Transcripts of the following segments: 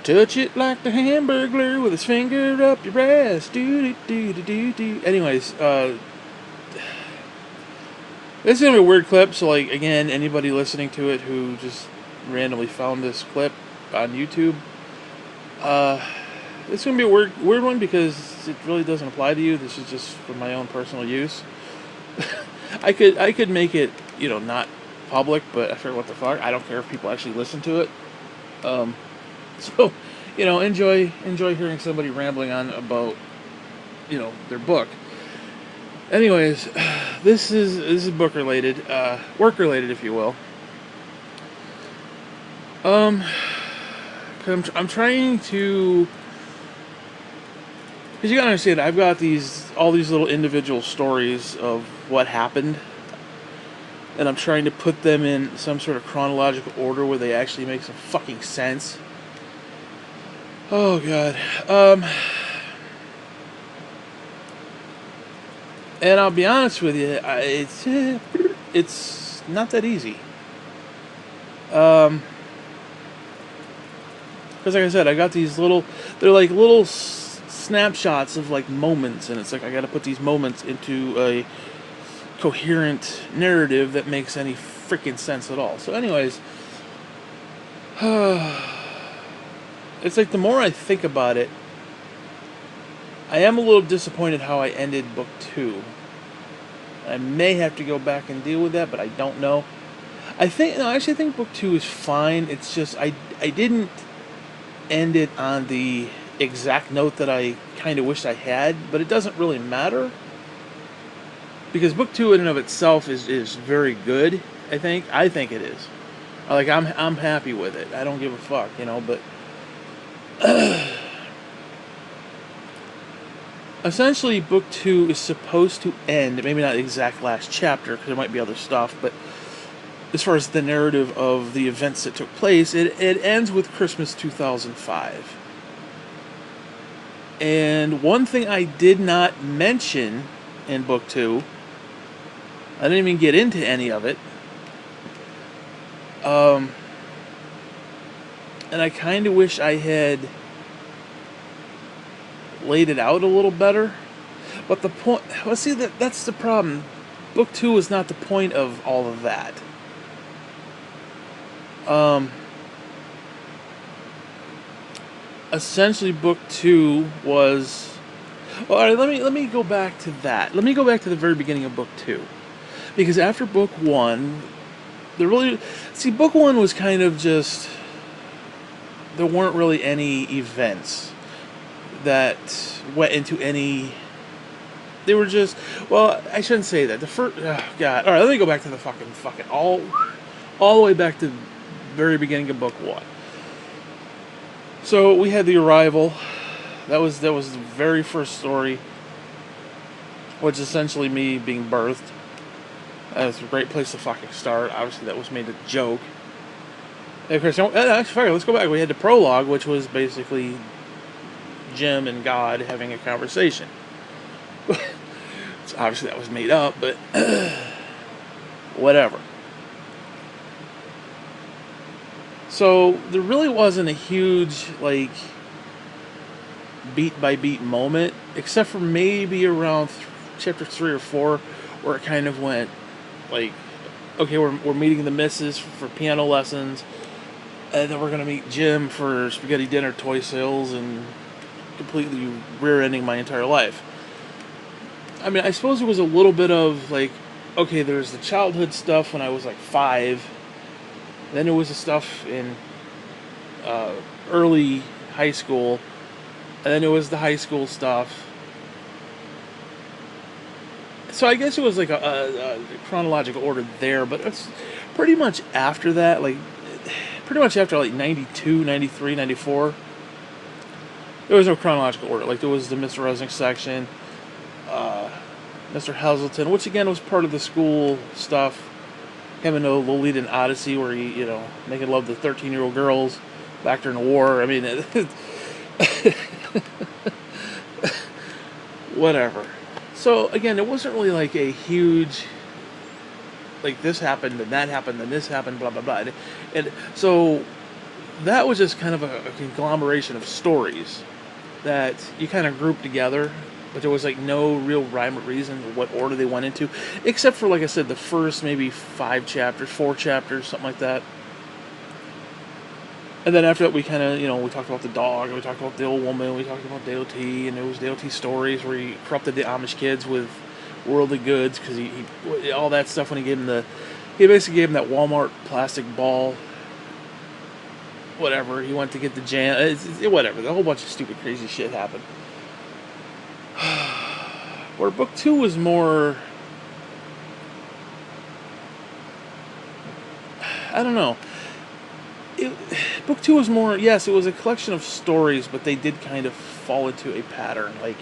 Touch it like the Hamburglar with his finger up your ass. Do do do do do. Anyways, this is gonna be a weird clip. So, like, again, anybody listening to it who just randomly found this clip on YouTube, this is gonna be a weird one because it really doesn't apply to you. This is just for my own personal use. I could make it, not public, but I figure what the fuck. I don't care if people actually listen to it. So, enjoy hearing somebody rambling on about, their book. Anyways, this is book related, work related, if you will. 'Cause I'm trying to, because you gotta understand, I've got all these little individual stories of what happened, and I'm trying to put them in some sort of chronological order where they actually make some fucking sense. Oh god. And I'll be honest with you, it's not that easy. Because like I said, I got these they're like little snapshots of like moments, and it's like I got to put these moments into a coherent narrative that makes any freaking sense at all. So anyways, it's like the more I think about it, I am a little disappointed how I ended book 2. I may have to go back and deal with that, but I don't know. I think book 2 is fine. It's just I didn't end it on the exact note that I kind of wished I had, but it doesn't really matter. Because book 2 in and of itself is very good, I think. I think it is. Like, I'm happy with it. I don't give a fuck, but essentially book 2 is supposed to end, maybe not the exact last chapter, because there might be other stuff, but as far as the narrative of the events that took place, it ends with Christmas 2005. And one thing I did not mention in book 2, I didn't even get into any of it, and I kind of wish I had laid it out a little better. But the point, that's the problem. Book 2 is not the point of all of that. Essentially, book 2 was. Well, all right, let me go back to that. Let me go back to the very beginning of book 2, because after book 1, book 1 was kind of just, there weren't really any events that went into any. They were just, well, I shouldn't say that. The first, oh god. All right, let me go back to the fucking all the way back to the very beginning of book 1. So we had the arrival. That was the very first story, which is essentially me being birthed. That's a great place to fucking start. Obviously, that was made a joke. Hey, Chris, actually, let's go back. We had the prologue, which was basically Jim and God having a conversation. So obviously, that was made up, but whatever. So there really wasn't a huge, like, beat by beat moment, except for maybe around chapter 3 or 4, where it kind of went like, okay, we're meeting the missus for piano lessons, and then we're gonna meet Jim for spaghetti dinner, toy sales, and completely rear-ending my entire life. I mean, I suppose it was a little bit of like, okay, there's the childhood stuff when I was like 5, then there was the stuff in early high school, and then it was the high school stuff. So I guess it was like a chronological order there, but it's pretty much after that, like, pretty much after like 92, 93, 94, there was no chronological order. Like, there was the Mr. Resnick section, Mr. Hazelton, which again was part of the school stuff, having a Lolita and Odyssey where he, making love to 13-year-old girls back during the war. I mean, whatever. So again, it wasn't really like a huge, like, this happened and that happened and this happened, blah blah blah. And so that was just kind of a conglomeration of stories that you kind of grouped together, but there was like no real rhyme or reason to what order they went into, except for, like I said, the first maybe 5 chapters, 4 chapters, something like that. And then after that, we kind of, we talked about the dog, we talked about the old woman, we talked about Dale T, and it was Dale T stories where he corrupted the Amish kids with worldly goods, because he all that stuff when he basically gave him that Walmart plastic ball, whatever. He went to get the jam, whatever. A whole bunch of stupid, crazy shit happened. Where book 2 was more, I don't know. Book 2 was more, yes, it was a collection of stories, but they did kind of fall into a pattern. Like,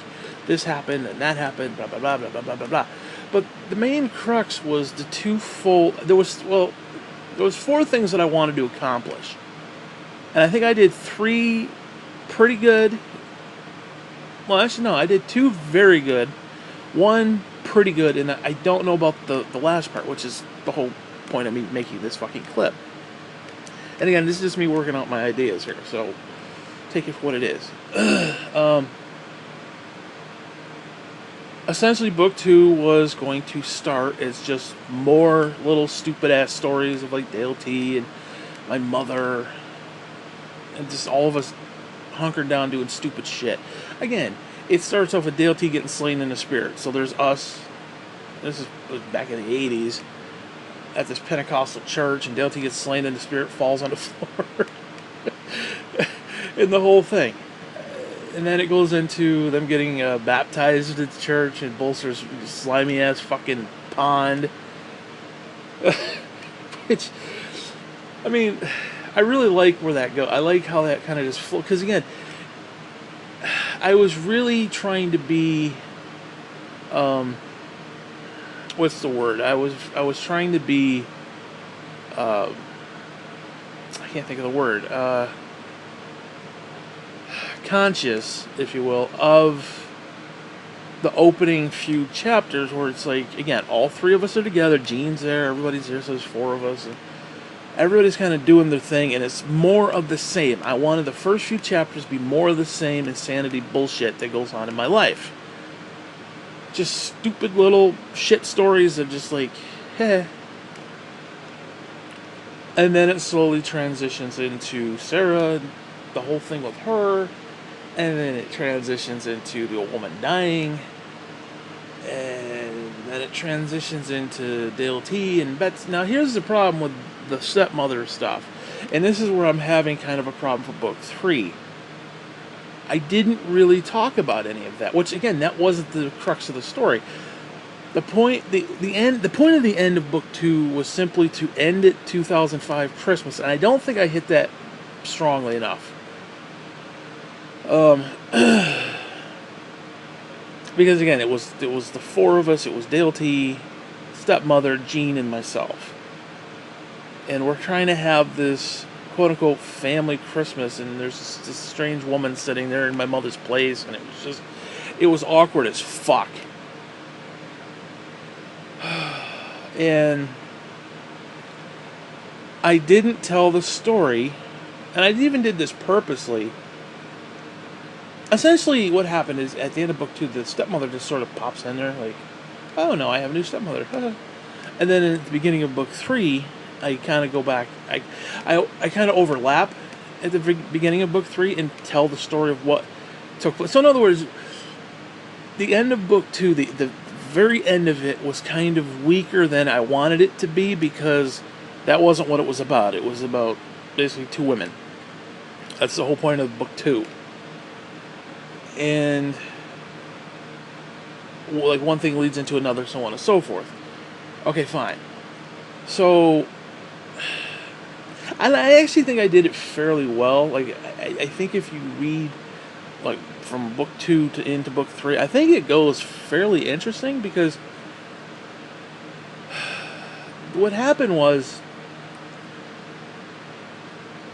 this happened, and that happened, blah, blah, blah, blah, blah, blah, blah, blah. But the main crux was the twofold, there was 4 things that I wanted to accomplish. And I think I did 3 pretty good. Well, actually, no, I did 2 very good, 1 pretty good, and I don't know about the last part, which is the whole point of me making this fucking clip. And again, this is just me working out my ideas here, so take it for what it is. Essentially, book 2 was going to start as just more little stupid-ass stories of, like, Dale T and my mother, and just all of us hunkered down doing stupid shit. Again, it starts off with Dale T getting slain in the spirit. So there's us, this was back in the 80s, at this Pentecostal church, and Dale T gets slain in the spirit, falls on the floor, and the whole thing. And then it goes into them getting baptized at the church in Bolster's slimy ass fucking pond. Which, I mean, I really like where that goes. I like how that kind of just flows. Because again, I was really trying to be, what's the word? I was trying to be, I can't think of the word, conscious, if you will, of the opening few chapters where it's like, again, all 3 of us are together, Gene's there, everybody's there, so there's 4 of us, and everybody's kind of doing their thing, and it's more of the same. I wanted the first few chapters to be more of the same insanity bullshit that goes on in my life. Just stupid little shit stories of just like, heh. And then it slowly transitions into Sarah, the whole thing with her, and then it transitions into the old woman dying, and then it transitions into Dale T and Betsy. Now here's the problem with the stepmother stuff, and this is where I'm having kind of a problem for book 3. I didn't really talk about any of that, which again, that wasn't the crux of the story. The point of the end of book 2 was simply to end it 2005 Christmas, and I don't think I hit that strongly enough. Because again, it was the 4 of us. It was Dale T, stepmother, Gene, and myself, and we're trying to have this quote-unquote family Christmas, and there's this strange woman sitting there in my mother's place, and it was awkward as fuck. And I didn't tell the story, and I even did this purposely. Essentially, what happened is, at the end of book 2, the stepmother just sort of pops in there, like, oh no, I have a new stepmother. And then at the beginning of book 3, I kind of go back. I kind of overlap at the beginning of book 3 and tell the story of what took place. So in other words, the end of book 2, the very end of it was kind of weaker than I wanted it to be, because that wasn't what it was about. It was about basically 2 women. That's the whole point of book 2. And like one thing leads into another, so on and so forth. Okay, fine. So I actually think I did it fairly well. Like I think if you read like from book 2 to into book 3, I think it goes fairly interesting, because what happened was,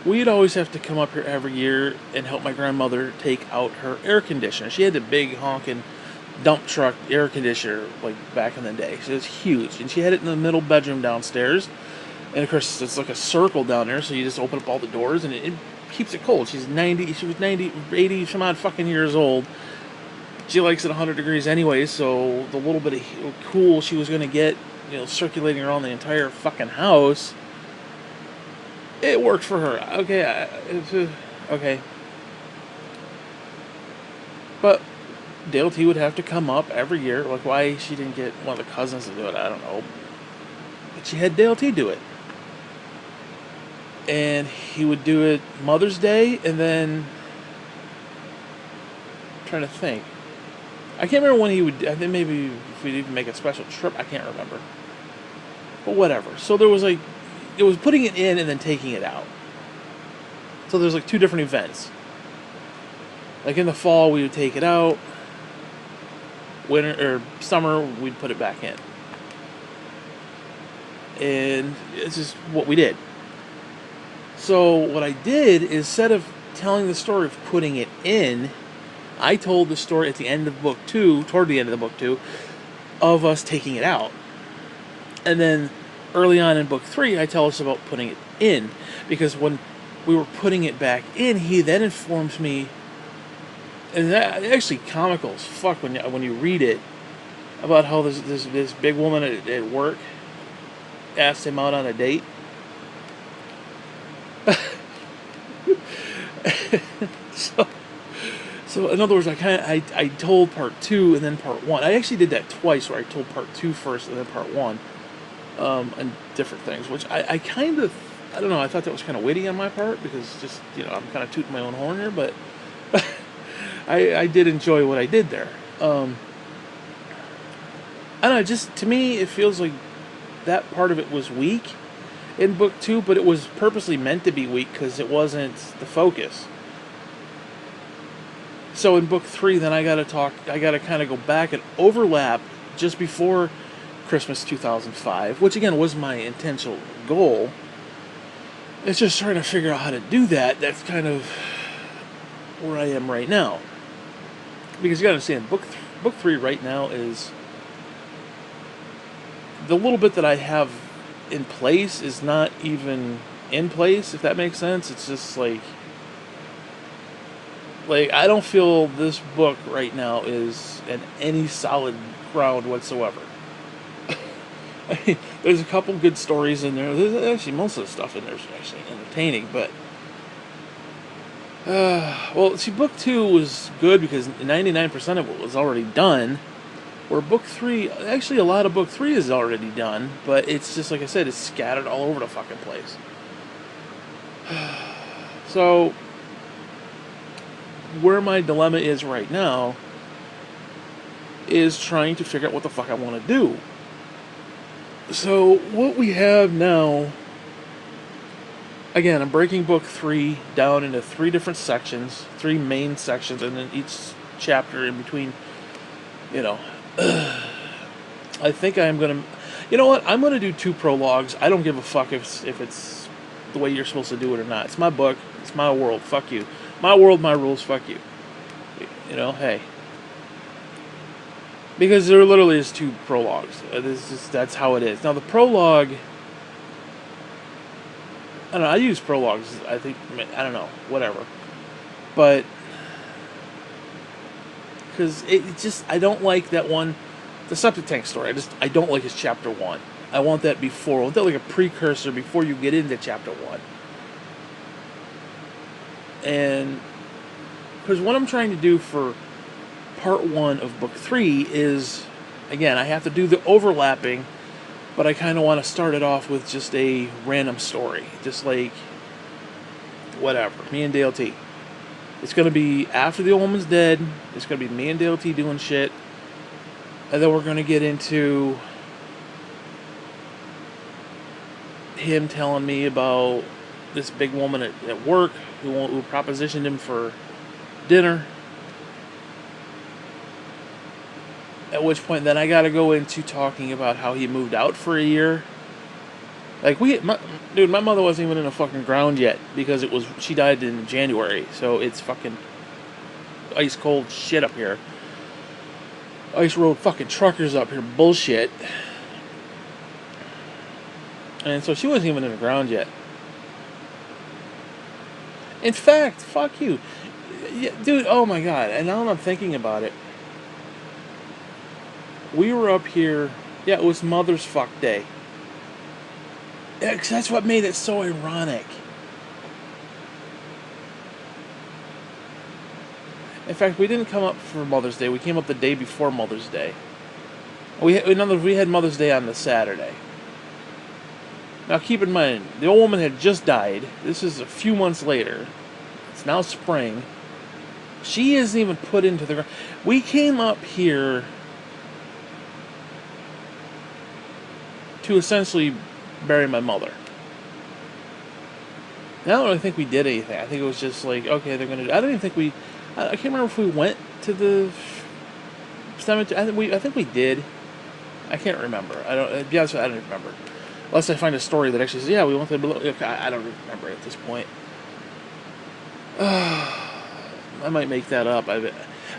we'd always have to come up here every year and help my grandmother take out her air conditioner. She had a big honking dump truck air conditioner, like back in the day. So it was huge, and she had it in the middle bedroom downstairs. And of course, it's like a circle down there, so you just open up all the doors, and it keeps it cold. She's 90, she was 90, 80 some odd fucking years old. She likes it 100 degrees anyway, so the little bit of cool she was going to get, circulating around the entire fucking house, it worked for her. Okay, okay. But Dale T would have to come up every year. Like, why she didn't get one of the cousins to do it, I don't know. But she had Dale T do it. And he would do it Mother's Day, and then... I'm trying to think. I can't remember when he would... I think maybe if we'd even make a special trip. I can't remember. But whatever. So there was like... It was putting it in and then taking it out. So there's like two different events. Like in the fall, we would take it out. Winter or summer, we'd put it back in. And it's just what we did. So what I did is, instead of telling the story of putting it in, I told the story at the end of book 2, toward the end of the book 2, of us taking it out. And then early on in book 3, I tell us about putting it in. Because when we were putting it back in, he then informs me, and that actually comical as fuck when you read it, about how this big woman at work asked him out on a date. So in other words, I told part 2 and then part 1. I actually did that twice, where I told part 2 first and then part 1, and different things, which I kind of, I don't know, I thought that was kind of witty on my part, because just, I'm kind of tooting my own horn here, but I did enjoy what I did there. I don't know, just to me, it feels like that part of it was weak in book 2, but it was purposely meant to be weak because it wasn't the focus. So in book 3, then I gotta kind of go back and overlap just before Christmas 2005, which again was my intentional goal. It's just trying to figure out how to do that. That's kind of where I am right now. Because you gotta understand, book 3 right now is, the little bit that I have in place is not even in place, if that makes sense. It's just like I don't feel this book right now is in any solid ground whatsoever. I mean, there's a couple good stories in there. There's actually, most of the stuff in there is actually entertaining, but well, see, book 2 was good because 99% of it was already done. Where book 3, actually a lot of book 3 is already done, but it's just, like I said, it's scattered all over the fucking place. So, where my dilemma is right now is trying to figure out what the fuck I want to do. So, what we have now, again, I'm breaking book 3 down into 3 different sections, 3 main sections, and then each chapter in between, I think I'm going to... You know what? I'm going to do 2 prologues. I don't give a fuck if it's the way you're supposed to do it or not. It's my book. It's my world. Fuck you. My world, my rules. Fuck you. Hey. Because there literally is 2 prologues. That's how it is. Now, the prologue... I don't know. I use prologues. I think... I don't know. Whatever. But... Because it just, I don't like that one, the septic tank story. I don't like his chapter 1. I want that before. I want that like a precursor before you get into chapter 1. And because what I'm trying to do for part 1 of book 3 is, again, I have to do the overlapping, but I kind of want to start it off with just a random story, just like whatever, me and Dale T. It's going to be after the old woman's dead. It's going to be me and Dale T doing shit. And then we're going to get into him telling me about this big woman at work who propositioned him for dinner. At which point then I got to go into talking about how he moved out for a year. Like, my mother wasn't even in the fucking ground yet, because she died in January, so it's fucking ice cold shit up here. Ice road fucking truckers up here, bullshit. And so she wasn't even in the ground yet. In fact, fuck you. Yeah, dude, oh my god. And now that I'm thinking about it, we were up here. Yeah, it was Mother's Fuck Day. Yeah, 'cause that's what made it so ironic. In fact, we didn't come up for Mother's Day. We came up the day before Mother's Day. In other words, we had Mother's Day on the Saturday. Now, keep in mind, the old woman had just died. This is a few months later. It's now spring. She isn't even put into the ground. We came up here to essentially bury my mother. Now I don't really think we did anything. I think it was just like, okay, they're gonna. I don't even think we. I can't remember if we went to the cemetery. I think we did. I can't remember. I don't. To be honest, I don't remember. Unless I find a story that actually says, yeah, we went to the. I don't remember at this point. I might make that up.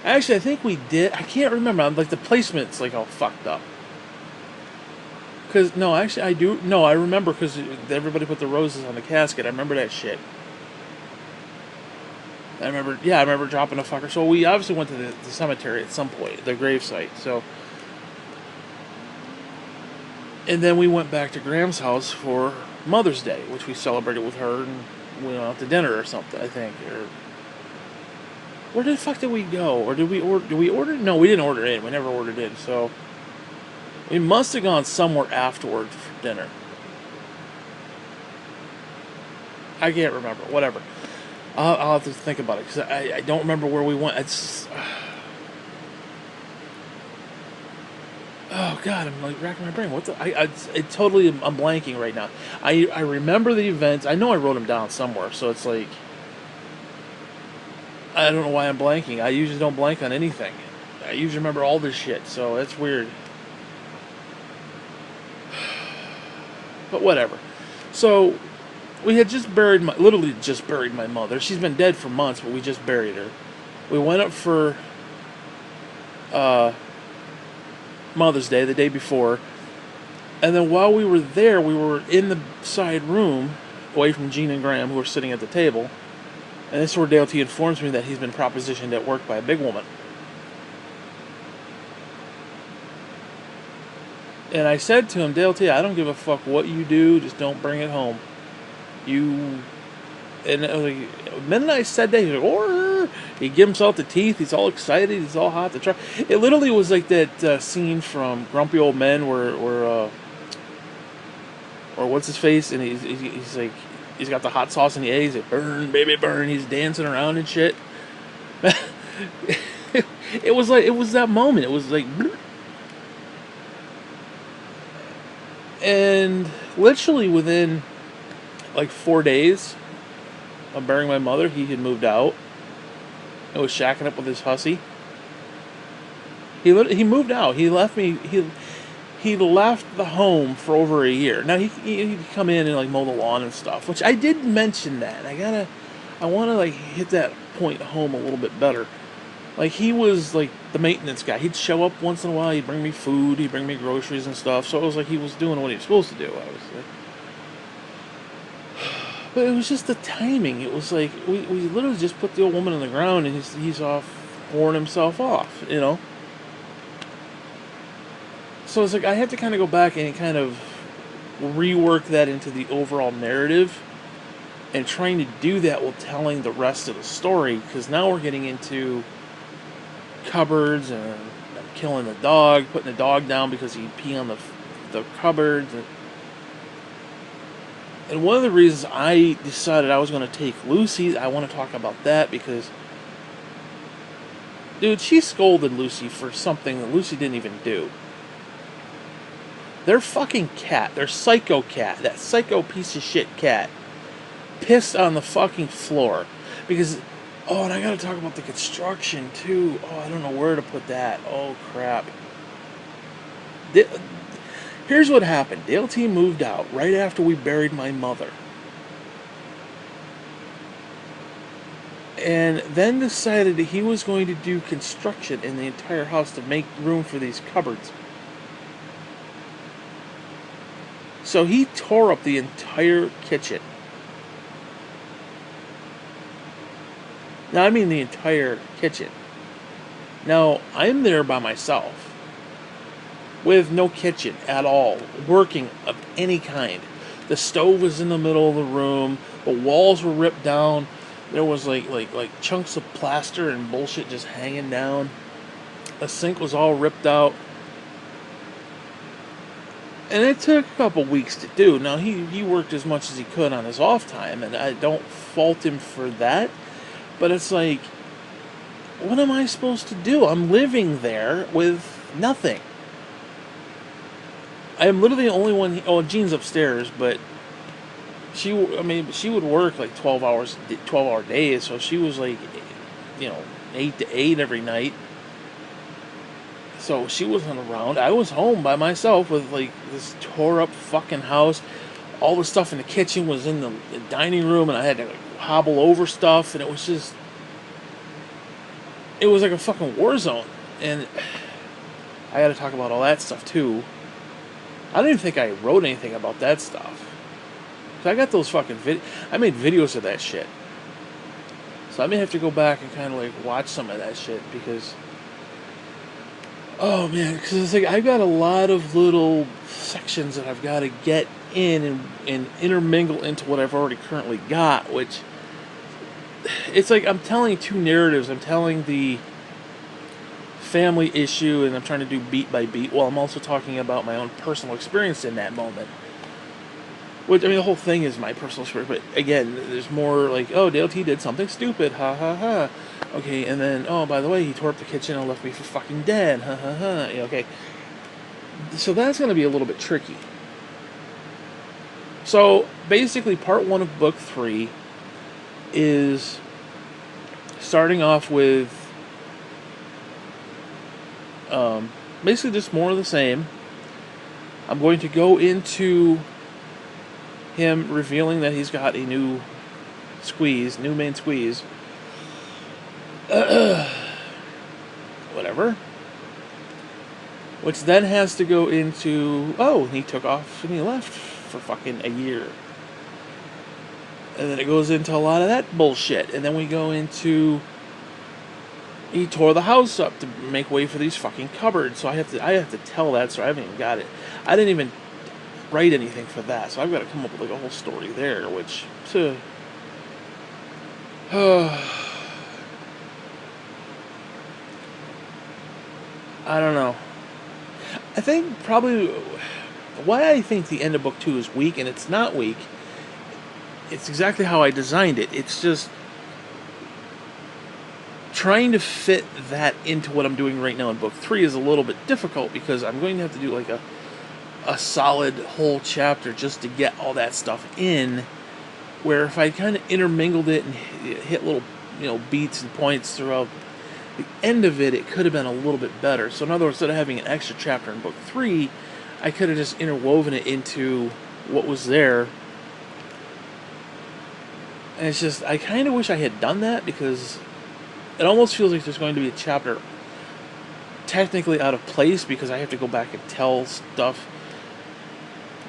Actually, I think we did. I can't remember. I'm like the placement's like all fucked up. Cause no, actually I do. No, I remember because everybody put the roses on the casket. I remember that shit. I remember dropping a fucker. So we obviously went to the cemetery at some point, the gravesite. So, and then we went back to Graham's house for Mother's Day, which we celebrated with her, and we went out to dinner or something. I think, or where the fuck did we go? Or did we order? Did we order? No, we didn't order in. We never ordered in. So. We must have gone somewhere afterward for dinner. I can't remember. Whatever. I'll have to think about it because I don't remember where we went. It's oh god, I'm like racking my brain. What the? I'm blanking right now. I remember the events. I know I wrote them down somewhere. So it's like I don't know why I'm blanking. I usually don't blank on anything. I usually remember all this shit. So that's weird. But whatever. So, we had literally just buried my mother. She's been dead for months, but we just buried her. We went up for Mother's Day, the day before. And then while we were there, we were in the side room, away from Gene and Graham, who were sitting at the table. And this is where Dale T informs me that he's been propositioned at work by a big woman. And I said to him, Dale T, I don't give a fuck what you do, just don't bring it home. And the minute I said that, he was like, "Orr!" He gave himself the teeth, he's all excited, he's all hot to try. It literally was like that scene from Grumpy Old Men where or what's his face, and he's like, he's got the hot sauce and the eggs, like, burn, baby, burn, he's dancing around and shit. It was that moment, it was like, and literally within like 4 days of burying my mother, he had moved out and was shacking up with his hussy. He moved out. He left me. He left the home for over a year. Now he'd come in and like mow the lawn and stuff, which I did mention that. I want to like hit that point home a little bit better. Like, he was like the maintenance guy. He'd show up once in a while. He'd bring me food. He'd bring me groceries and stuff. So it was like he was doing what he was supposed to do, obviously. But it was just the timing. It was like we literally just put the old woman on the ground and he's off pouring himself off, you know. So it's like I had to kind of go back and kind of rework that into the overall narrative, and trying to do that while telling the rest of the story, because now we're getting into cupboards and killing the dog, putting the dog down because he'd pee on the cupboards. And one of the reasons I decided I was going to take Lucy, I want to talk about that because, dude, she scolded Lucy for something that Lucy didn't even do. Their fucking cat, their psycho cat, that psycho piece of shit cat, pissed on the fucking floor. Because, oh, and I gotta talk about the construction too. Oh, I don't know where to put that. Oh, crap. Here's what happened. Dale T moved out right after we buried my mother. And then decided that he was going to do construction in the entire house to make room for these cupboards. So he tore up the entire kitchen. Now, I mean the entire kitchen. Now, I'm there by myself, with no kitchen at all, working of any kind. The stove was in the middle of the room. The walls were ripped down. There was like chunks of plaster and bullshit just hanging down. The sink was all ripped out. And it took a couple weeks to do. Now, he worked as much as he could on his off time, and I don't fault him for that. But it's like, what am I supposed to do? I'm living there with nothing. I am literally the only one. Oh, Jean's upstairs, but she would work like 12-hour days, so she was like, 8 to 8 every night. So she wasn't around. I was home by myself with like this tore up fucking house. All the stuff in the kitchen was in the dining room, and I had to like hobble over stuff, and it was like a fucking war zone. And I got to talk about all that stuff too. I don't even think I wrote anything about that stuff. So I got those fucking I made videos of that shit. So I may have to go back and kind of like watch some of that shit, because, oh man, because it's like I've got a lot of little sections that I've got to get in and intermingle into what I've already currently got, which, it's like I'm telling two narratives. I'm telling the family issue, and I'm trying to do beat by beat, while I'm also talking about my own personal experience in that moment. Which, I mean, the whole thing is my personal experience, but again, there's more like, oh, Dale T did something stupid, ha ha ha. Okay, and then, oh, by the way, he tore up the kitchen and left me for fucking dead, ha ha ha. Yeah, okay. So that's going to be a little bit tricky. So, basically, part 1 of book 3 is starting off with basically just more of the same. I'm going to go into him revealing that he's got a new main squeeze. Whatever. Which then has to go into, oh, he took off and he left for fucking a year. And then it goes into a lot of that bullshit. And then we go into, he tore the house up to make way for these fucking cupboards. So I have to tell that story. I haven't even got it. I didn't even write anything for that. So I've got to come up with like a whole story there, which, I don't know. I think probably why I think the end of book 2 is weak, and it's not weak. It's exactly how I designed it. It's just trying to fit that into what I'm doing right now in book 3 is a little bit difficult, because I'm going to have to do like a solid whole chapter just to get all that stuff in, where if I kind of intermingled it and hit little beats and points throughout the end of it, it could have been a little bit better. So in other words, instead of having an extra chapter in book 3, I could have just interwoven it into what was there. And it's just, I kind of wish I had done that, because it almost feels like there's going to be a chapter technically out of place, because I have to go back and tell stuff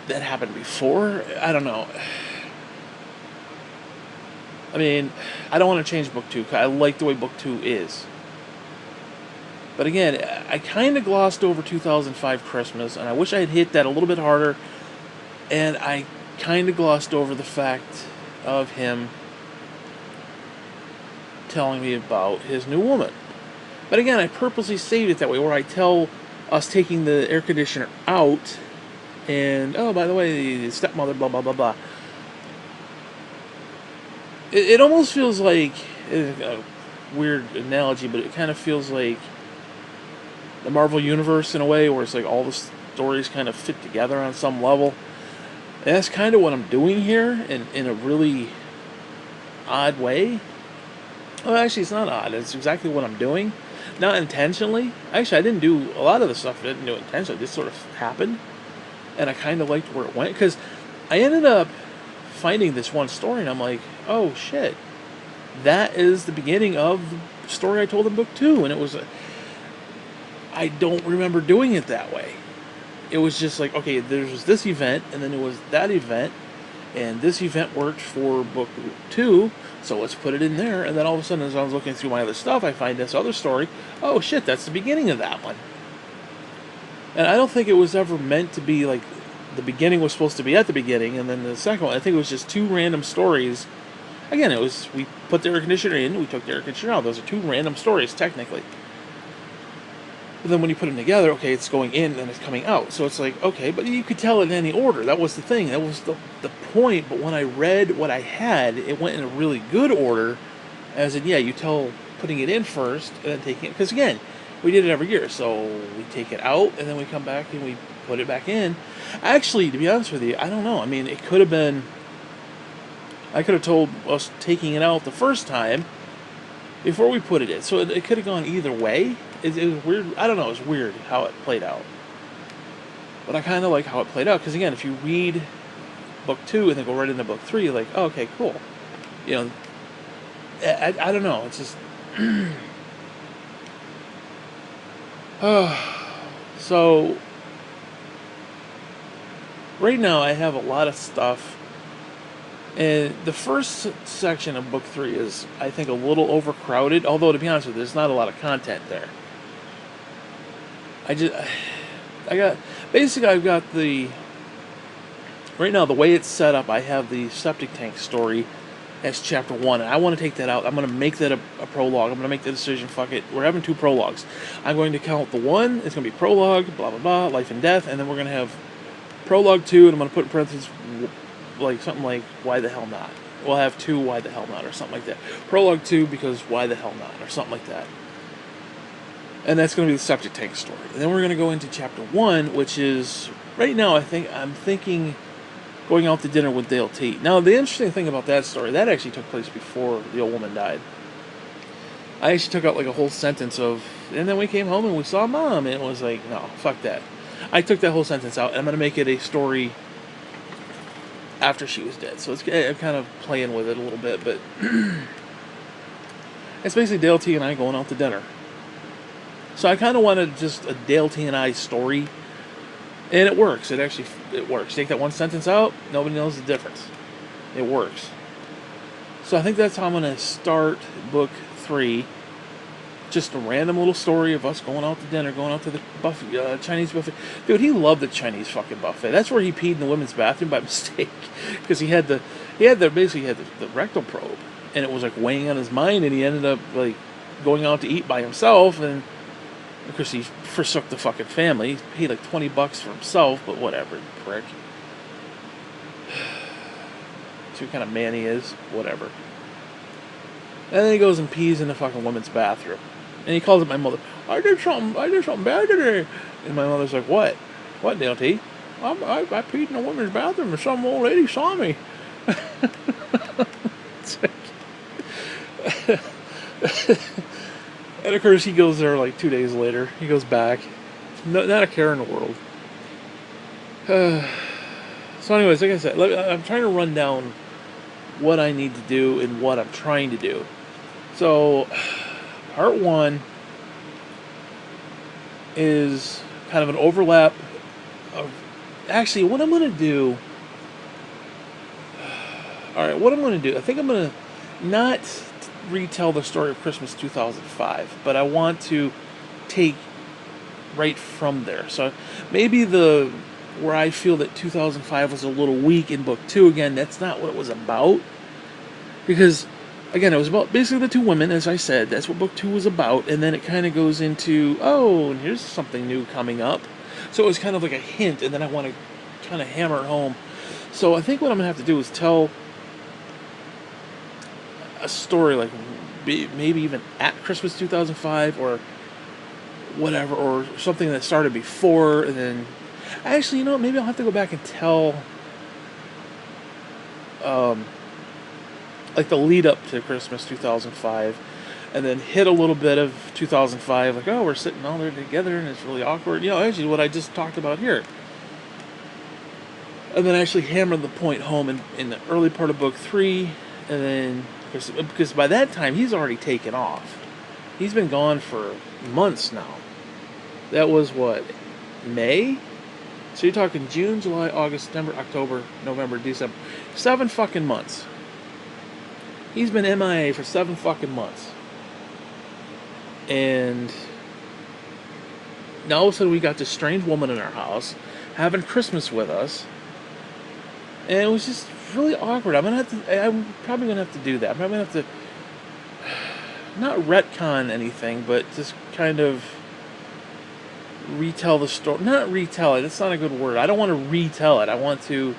that happened before. I don't know. I mean, I don't want to change book 2, because I like the way book 2 is. But again, I kind of glossed over 2005 Christmas, and I wish I had hit that a little bit harder. And I kind of glossed over the fact of him telling me about his new woman. But again, I purposely saved it that way, where I tell us taking the air conditioner out, and, oh, by the way, the stepmother, blah, blah, blah, blah. It almost feels like, a weird analogy, but it kind of feels like the Marvel Universe in a way, where it's like all the stories kind of fit together on some level. And that's kind of what I'm doing here, in a really odd way. Well, actually, it's not odd. It's exactly what I'm doing. Not intentionally. Actually, I didn't do a lot of the stuff I didn't do intentionally. It just sort of happened. And I kind of liked where it went, because I ended up finding this one story, and I'm like, oh shit, that is the beginning of the story I told in book 2. And it was I don't remember doing it that way. it was just like, okay, there was this event, and then there was that event, and this event worked for book 2, so let's put it in there. And then all of a sudden, as I was looking through my other stuff, I find this other story. Oh shit, that's the beginning of that one. And I don't think it was ever meant to be like the beginning was supposed to be at the beginning, and then the second one, I think it was just 2 random stories. Again, it was, we put the air conditioner in, we took the air conditioner out. Those are 2 random stories, technically. But then when you put them together, okay, it's going in and it's coming out. So it's like, okay, but you could tell it in any order. That was the thing. That was the point. But when I read what I had, it went in a really good order. As in, yeah, you tell putting it in first and then taking it. Because again, we did it every year. So we take it out and then we come back and we put it back in. Actually, to be honest with you, I don't know. I mean, it could have been, I could have told us taking it out the first time before we put it in. So it could have gone either way. It was weird. I don't know. It was weird how it played out. But I kind of like how it played out. Because again, if you read book 2 and then go right into book 3, you're like, oh, okay, cool. You know, I don't know. It's just... So, right now I have a lot of stuff. And the first section of book 3 is, I think, a little overcrowded. Although, to be honest with you, there's not a lot of content there. I've got the, right now, the way it's set up, I have the septic tank story as chapter 1, and I want to take that out. I'm going to make that a prologue. I'm going to make the decision, fuck it, we're having 2 prologues. I'm going to count the 1, it's going to be prologue, blah, blah, blah, life and death, and then we're going to have prologue 2, and I'm going to put in parentheses, like, something like, why the hell not? We'll have 2, why the hell not, or something like that. Prologue 2, because why the hell not, or something like that. And that's going to be the septic tank story. And then we're going to go into chapter 1, which is, right now, I'm thinking going out to dinner with Dale T. Now, the interesting thing about that story, that actually took place before the old woman died. I actually took out like a whole sentence of, and then we came home and we saw Mom, and it was like, no, fuck that. I took that whole sentence out, and I'm going to make it a story after she was dead. So I'm kind of playing with it a little bit, but it's basically Dale T and I going out to dinner. So I kind of wanted just a Dale T and I story, and it works. It works. Take that one sentence out, nobody knows the difference. It works. So I think that's how I'm going to start book 3. Just a random little story of us going out to dinner, going out to the buffet, Chinese buffet. Dude, he loved the Chinese fucking buffet. That's where he peed in the women's bathroom by mistake, because he had the rectal probe, and it was like weighing on his mind, and he ended up like going out to eat by himself, and of course he forsook the fucking family. He paid like $20 for himself, but whatever, prick. See what kind of man he is, whatever. And then he goes and pees in the fucking women's bathroom. And he calls up my mother. I did something bad today. And my mother's like, what? What, Dale T? I peed in a women's bathroom and some old lady saw me. And of course he goes there like 2 days later. He goes back. Not a care in the world. So anyways, like I said, I'm trying to run down what I need to do and what I'm trying to do. So, part 1 is kind of an overlap of... Actually, what I'm going to do... Alright, what I'm going to do... I think I'm going to not retell the story of Christmas 2005, but I want to take right from there. So, maybe where I feel that 2005 was a little weak in book 2, again, that's not what it was about. Because, again, it was about basically the 2 women, as I said. That's what book 2 was about. And then it kind of goes into, oh, and here's something new coming up. So it was kind of like a hint, and then I want to kind of hammer it home. So I think what I'm going to have to do is tell a story, like maybe even at Christmas 2005, or whatever, or something that started before, and then... Actually, you know what? Maybe I'll have to go back and tell, like the lead up to Christmas 2005, and then hit a little bit of 2005, like, oh, we're sitting all there together, and it's really awkward. You know, actually, what I just talked about here. And then actually hammer the point home in the early part of book 3, and then, because by that time, he's already taken off. He's been gone for months now. That was, what, May? So you're talking June, July, August, September, October, November, December. 7 fucking months. He's been MIA for 7 fucking months. And now all of a sudden we got this strange woman in our house having Christmas with us. And it was just really awkward. I'm probably gonna have to do that. I'm probably gonna have to not retcon anything, but just kind of retell the story. Not retell it, that's not a good word. I don't want to retell it. I want to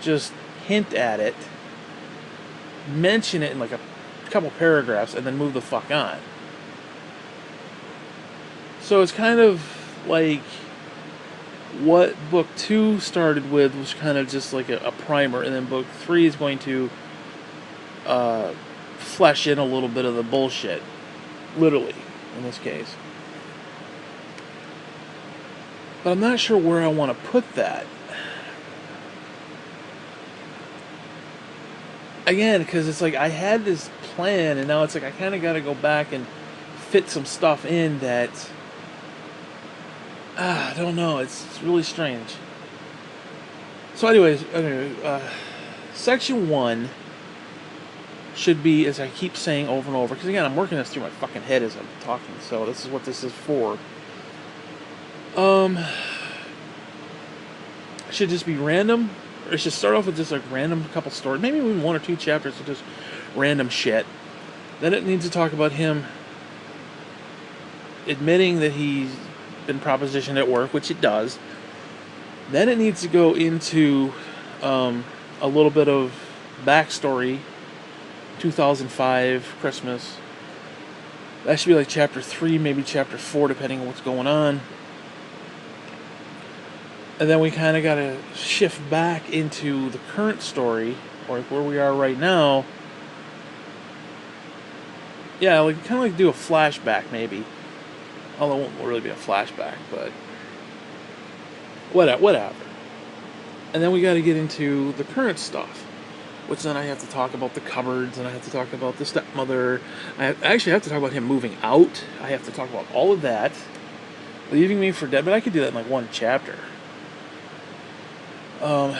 just hint at it, mention it in like a couple paragraphs, and then move the fuck on. So it's kind of like what book 2 started with was kind of just like a primer, and then book 3 is going to flesh in a little bit of the bullshit, literally, in this case. But I'm not sure where I want to put that. Again, because it's like I had this plan, and now it's like I kind of got to go back and fit some stuff in that... I don't know. It's really strange. So anyways, Section 1 should be, as I keep saying over and over, because again, I'm working this through my fucking head as I'm talking, so this is what this is for. It should just be random, or it should start off with just like random couple stories, maybe even 1 or 2 chapters of just random shit. Then it needs to talk about him admitting that he's been propositioned at work, which it does. Then it needs to go into a little bit of backstory, 2005 Christmas. That should be like chapter 3, maybe chapter 4, depending on what's going on. And then we kind of got to shift back into the current story, or where we are right now. Yeah, like kind of like do a flashback, maybe. Although it won't really be a flashback, but whatever. And then we got to get into the current stuff, which then I have to talk about the cupboards, and I have to talk about the stepmother. I actually have to talk about him moving out. I have to talk about all of that, leaving me for dead. But I could do that in like 1 chapter. And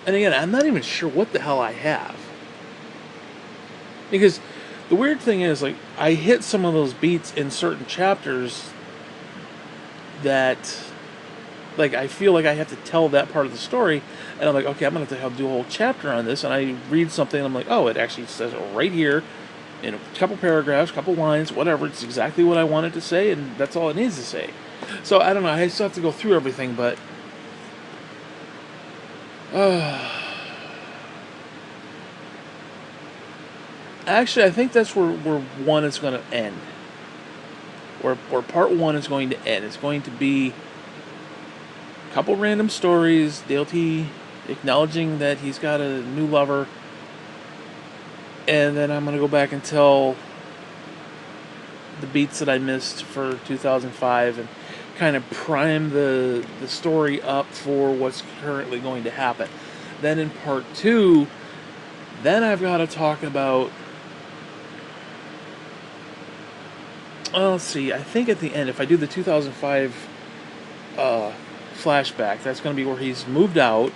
again, I'm not even sure what the hell I have, because the weird thing is, like, I hit some of those beats in certain chapters that, like, I feel like I have to tell that part of the story, and I'm like, okay, I'm going to have to do a whole chapter on this, and I read something, and I'm like, oh, it actually says it right here, in a couple paragraphs, couple lines, whatever, it's exactly what I wanted to say, and that's all it needs to say. So, I don't know, I still have to go through everything, but... Actually, I think that's where 1 is going to end. Where part 1 is going to end. It's going to be a couple random stories, Dale T acknowledging that he's got a new lover, and then I'm going to go back and tell the beats that I missed for 2005 and kind of prime the story up for what's currently going to happen. Then in part 2, then I've got to talk about... Well, let's see, I think at the end, if I do the 2005 flashback, that's going to be where he's moved out.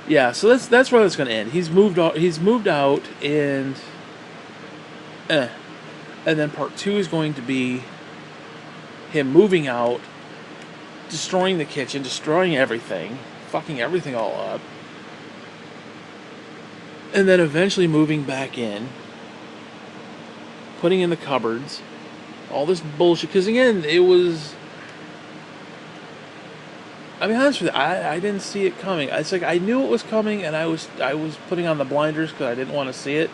Yeah, so that's where that's going to end. He's moved out, and then part 2 is going to be him moving out, destroying the kitchen, destroying everything, fucking everything all up, and then eventually moving back in, putting in the cupboards, all this bullshit, because again, it was... I'll be honest with you, I didn't see it coming. It's like I knew it was coming, and I was putting on the blinders because I didn't want to see it.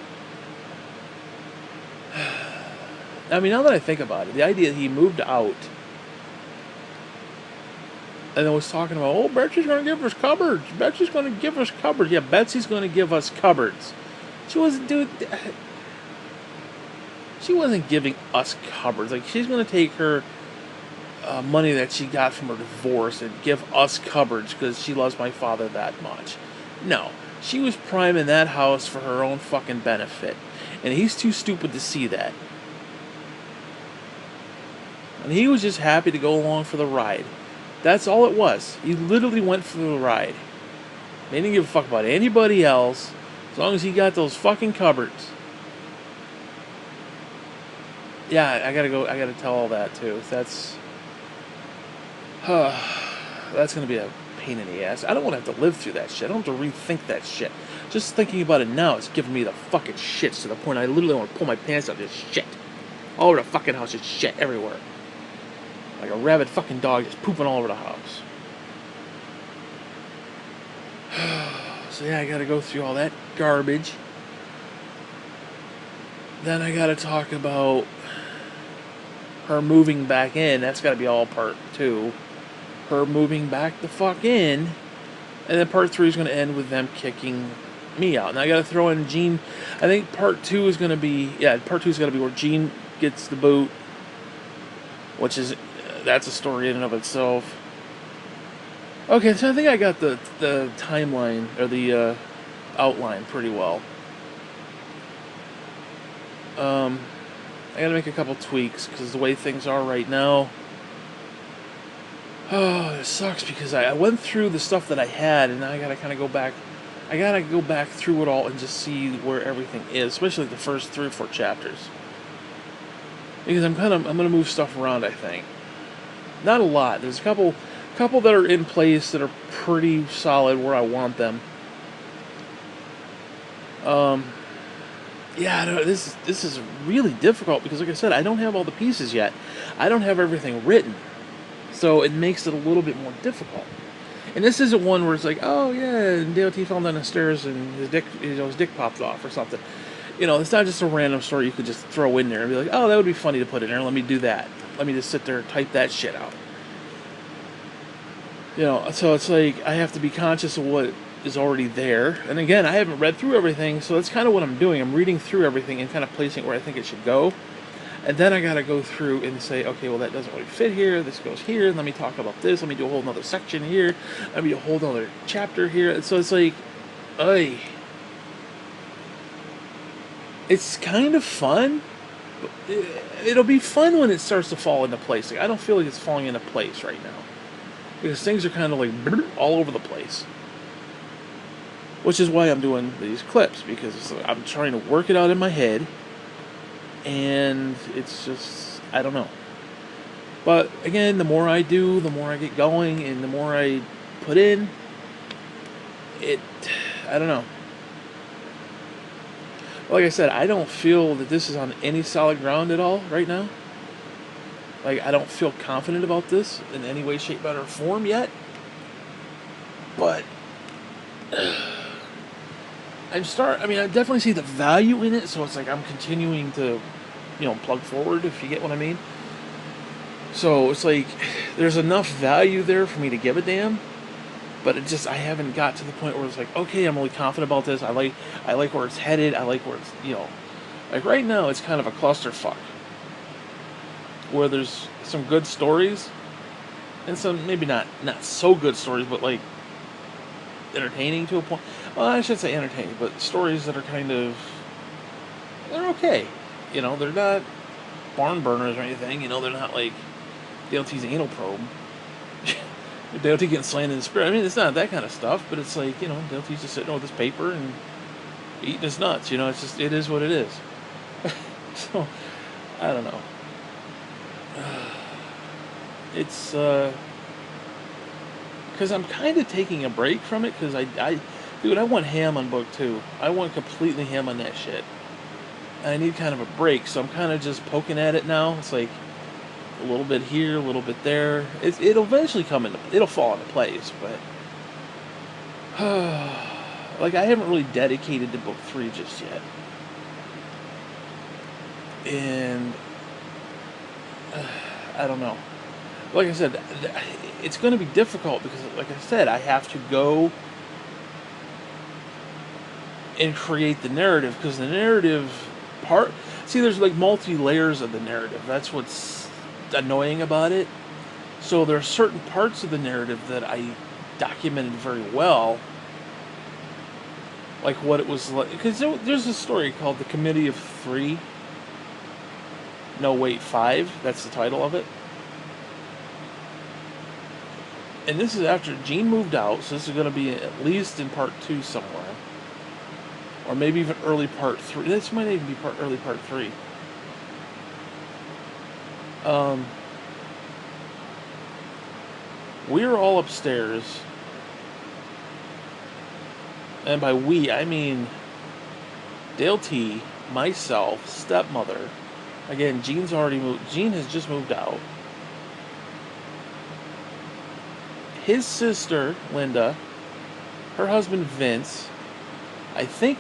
I mean, now that I think about it, the idea that he moved out and then was talking about, oh, Betsy's going to give us cupboards. Betsy's going to give us cupboards. Yeah, Betsy's going to give us cupboards. She wasn't giving us cupboards. Like, she's going to take her money that she got from her divorce and give us cupboards because she loves my father that much. No. She was priming that house for her own fucking benefit. And he's too stupid to see that. And he was just happy to go along for the ride. That's all it was. He literally went for the ride. He didn't give a fuck about anybody else, as long as he got those fucking cupboards. Yeah, I gotta tell all that too. That's gonna be a pain in the ass. I don't want to have to live through that shit. I don't have to rethink that shit. Just thinking about it now is giving me the fucking shits to the point I literally want to pull my pants up. Just shit all over the fucking house. Just shit everywhere, like a rabid fucking dog just pooping all over the house. So yeah, I gotta go through all that garbage. Then I gotta talk about her moving back in. That's gotta be all part 2. Her moving back the fuck in. And then part 3 is gonna end with them kicking me out. Now I gotta throw in Gene. I think part 2 is gonna be, part 2 is gonna be where Gene gets the boot. Which is, that's a story in and of itself. Okay, so I think I got the timeline, or the outline pretty well. I gotta make a couple tweaks, because the way things are right now, it sucks, because I went through the stuff that I had, and now I gotta kind of go back. I gotta go back through it all and just see where everything is, especially the first 3 or 4 chapters. Because I'm gonna move stuff around, I think. Not a lot. There's a couple that are in place that are pretty solid where I want them. This is really difficult because, like I said, I don't have all the pieces yet. I don't have everything written, so it makes it a little bit more difficult. And this isn't one where it's like, oh yeah, DOT fell down the stairs and his dick popped off or something. It's not just a random story you could just throw in there and be like, oh, that would be funny to put in there. Let me do that. Let me just sit there and type that shit out. So it's like I have to be conscious of what is already there. And again, I haven't read through everything, so that's kind of what I'm doing. I'm reading through everything and kind of placing it where I think it should go. And then I got to go through and say, okay, well, that doesn't really fit here. This goes here. Let me talk about this. Let me do a whole nother section here. Let me do a whole nother chapter here. And so it's like, it's kind of fun. But it'll be fun when it starts to fall into place. Like, I don't feel like it's falling into place right now, because things are kind of like all over the place. Which is why I'm doing these clips, because I'm trying to work it out in my head, and it's just, I don't know. But again, the more I do, the more I get going, and the more I put in, I don't know. Like I said, I don't feel that this is on any solid ground at all right now. Like, I don't feel confident about this in any way, shape, or form yet. But I definitely see the value in it, so it's like I'm continuing to, plug forward, if you get what I mean. So it's like there's enough value there for me to give a damn, but I haven't got to the point where it's like, okay, I'm really confident about this. I like where it's headed. I like where it's, like right now it's kind of a clusterfuck, where there's some good stories and some maybe not so good stories, but like entertaining to a point. Well, I should say entertaining, but stories that are they're okay. They're not barn burners or anything. They're not like DLT's anal probe. DLT getting slammed in the spirit. It's not that kind of stuff, but it's like, DLT's just sitting with his paper and eating his nuts. It is what it is. So, I don't know. It's, because I'm kind of taking a break from it, because I went ham on book 2. I went completely ham on that shit. And I need kind of a break, so I'm kind of just poking at it now. It's like a little bit here, a little bit there. It'll eventually it'll fall into place, but like I haven't really dedicated to book 3 just yet. And I don't know. Like I said, it's going to be difficult because, like I said, I have to go and create the narrative, because the narrative part... See, there's like multi-layers of the narrative. That's what's annoying about it. So there are certain parts of the narrative that I documented very well. Like what it was like... Because there's a story called The Committee of 3. No, wait, 5. That's the title of it. and this is after Gene moved out, so this is going to be at least in part 2 somewhere. Or maybe even early part 3. This might even be early part 3. We were all upstairs. And by we, I mean Dale T, myself, stepmother. Again, Gene's already moved. Gene has just moved out. His sister, Linda. Her husband, Vince. I think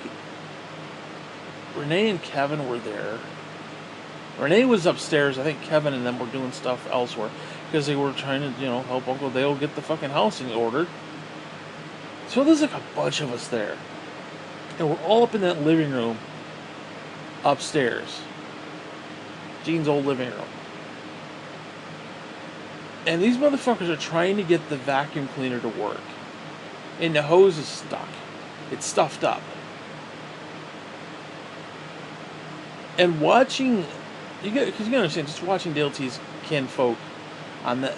Renee and Kevin were there. Renee was upstairs. I think Kevin and them were doing stuff elsewhere because they were trying to, help Uncle Dale get the fucking house in order. So there's like a bunch of us there. And we're all up in that living room upstairs. Gene's old living room. And these motherfuckers are trying to get the vacuum cleaner to work. And the hose is stuck. It's stuffed up. And watching, because you gotta understand, just watching Dale T's kinfolk on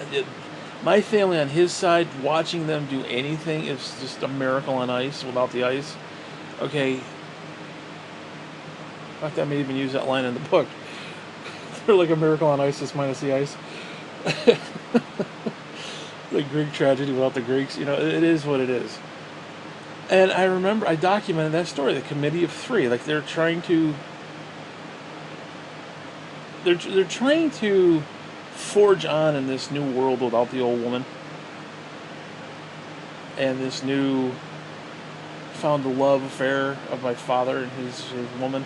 my family on his side, watching them do anything is just a miracle on ice without the ice. Okay. In fact, I may even use that line in the book. They're like a miracle on ice just minus the ice. The Greek tragedy without the Greeks. It is what it is. And I remember I documented that story, the Committee of Three. Like they're trying to forge on in this new world without the old woman. And this new found the love affair of my father and his woman.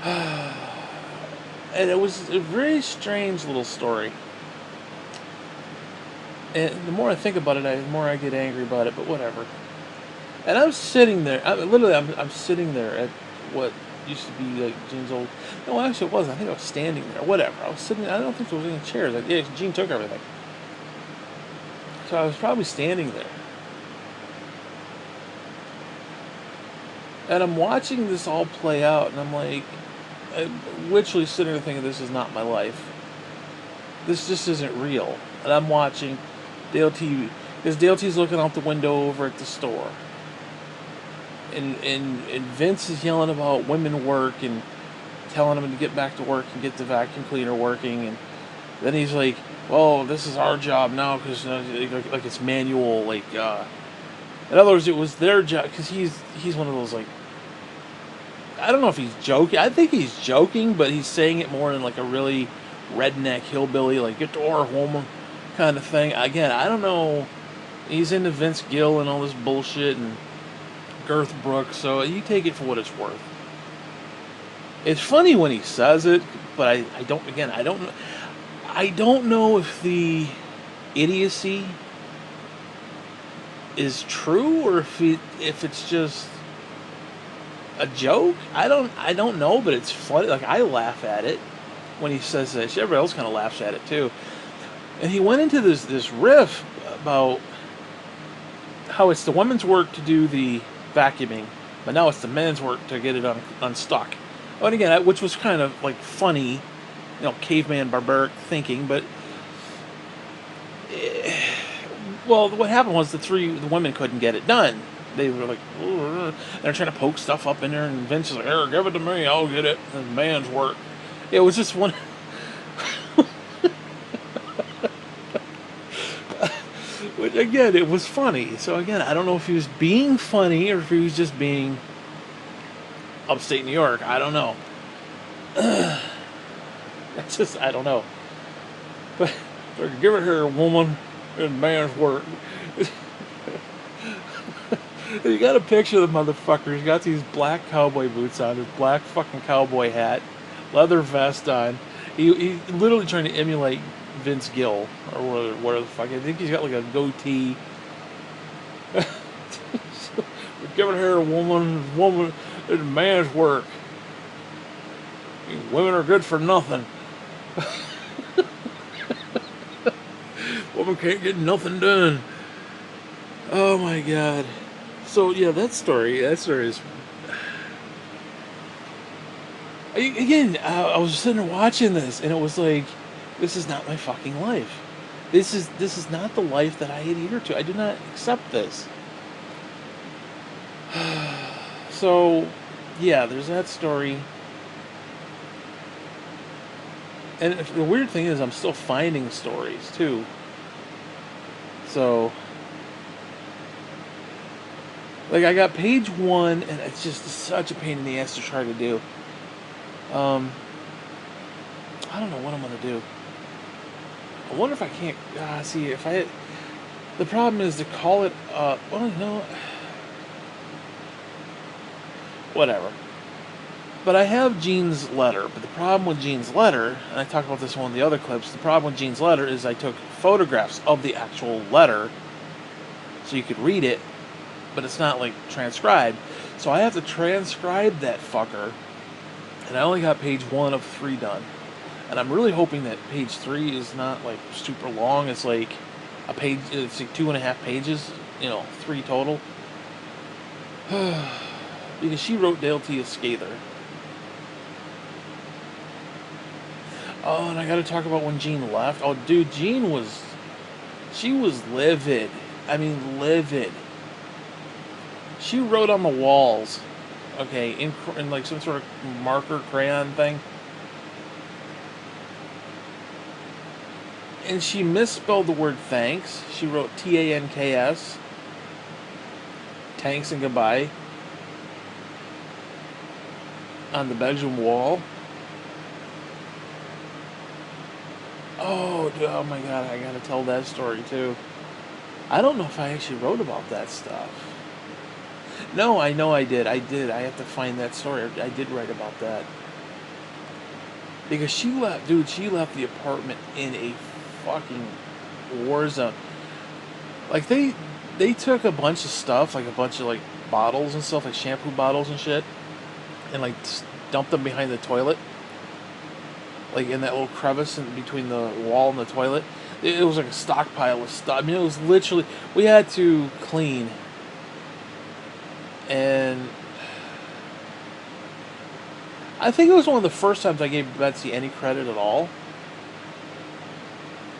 And it was a very strange little story. And the more I think about it, the more I get angry about it, but whatever. And I'm sitting there, I'm sitting there at what used to be like Gene's old, no actually it wasn't, I think I was standing there, whatever. I was sitting, I don't think there was any chairs, like, yeah, Gene took everything. So I was probably standing there. And I'm watching this all play out, and I'm like, I'm literally sitting there thinking, this is not my life. This just isn't real. And I'm watching Dale T, because Dale T's looking out the window over at the store. And Vince is yelling about women work and telling him to get back to work and get the vacuum cleaner working. And then he's like, well, this is our job now because like it's manual. Like, in other words, it was their job because he's one of those like, I don't know if he's joking. I think he's joking, but he's saying it more in like a really redneck hillbilly, like get to work, woman, kind of thing. Again, I don't know. He's into Vince Gill and all this bullshit and Girth Brooks, so you take it for what it's worth. It's funny when he says it, but I don't know if the idiocy is true or if it's just a joke. I don't know, but it's funny. Like, I laugh at it when he says that. Everybody else kind of laughs at it too. And he went into this riff about how it's the women's work to do the vacuuming, but now it's the men's work to get it unstuck. And again, which was kind of like funny, caveman barbaric thinking, but well, what happened was the women couldn't get it done. They were like, they're trying to poke stuff up in there, and Vince is like, here, give it to me, I'll get it. And the man's work. It was just one. Which, again, it was funny. So, again, I don't know if he was being funny or if he was just being upstate New York. I don't know. I don't know. But give it here, woman, and man's work. You got a picture of the motherfucker. He's got these black cowboy boots on, his black fucking cowboy hat, leather vest on. He literally trying to emulate Vince Gill or whatever the fuck. I think he's got like a goatee. Give it here, woman, it's man's work. Women are good for nothing. Woman can't get nothing done. Oh my god. So yeah, that story is. Again, I was sitting there watching this, and it was like, this is not my fucking life. This is not the life that I adhere to. I do not accept this. So, yeah, there's that story. And the weird thing is, I'm still finding stories too. So, like, I got page one, and it's just such a pain in the ass to try to do. I don't know what I'm gonna do. I wonder if I can't. See, if I. The problem is to call it. Well, no. Whatever. But I have Gene's letter. But the problem with Gene's letter, and I talked about this in one of the other clips, the problem with Gene's letter is I took photographs of the actual letter so you could read it, but it's not like transcribed. So I have to transcribe that fucker, and I only got page 1 of 3 done. And I'm really hoping that page 3 is not like super long. It's like a page, it's like 2.5 pages, 3 total. Because she wrote Dale T. a Scather. Oh, and I gotta talk about when Gene left. Oh, dude, she was livid. I mean, livid. She wrote on the walls, okay, in like some sort of marker crayon thing. And she misspelled the word thanks. She wrote Tanks. Tanks and goodbye. On the bedroom wall. Oh, dude, oh my god, I gotta tell that story too. I don't know if I actually wrote about that stuff. No, I know I did. I have to find that story. I did write about that. Because she left the apartment in a fucking war zone. Like, they took a bunch of stuff, like a bunch of like bottles and stuff, like shampoo bottles and shit, and like dumped them behind the toilet, like in that little crevice in between the wall and the toilet. It was like a stockpile of stuff. I mean, it was literally, we had to clean. And I think it was one of the first times I gave Betsy any credit at all.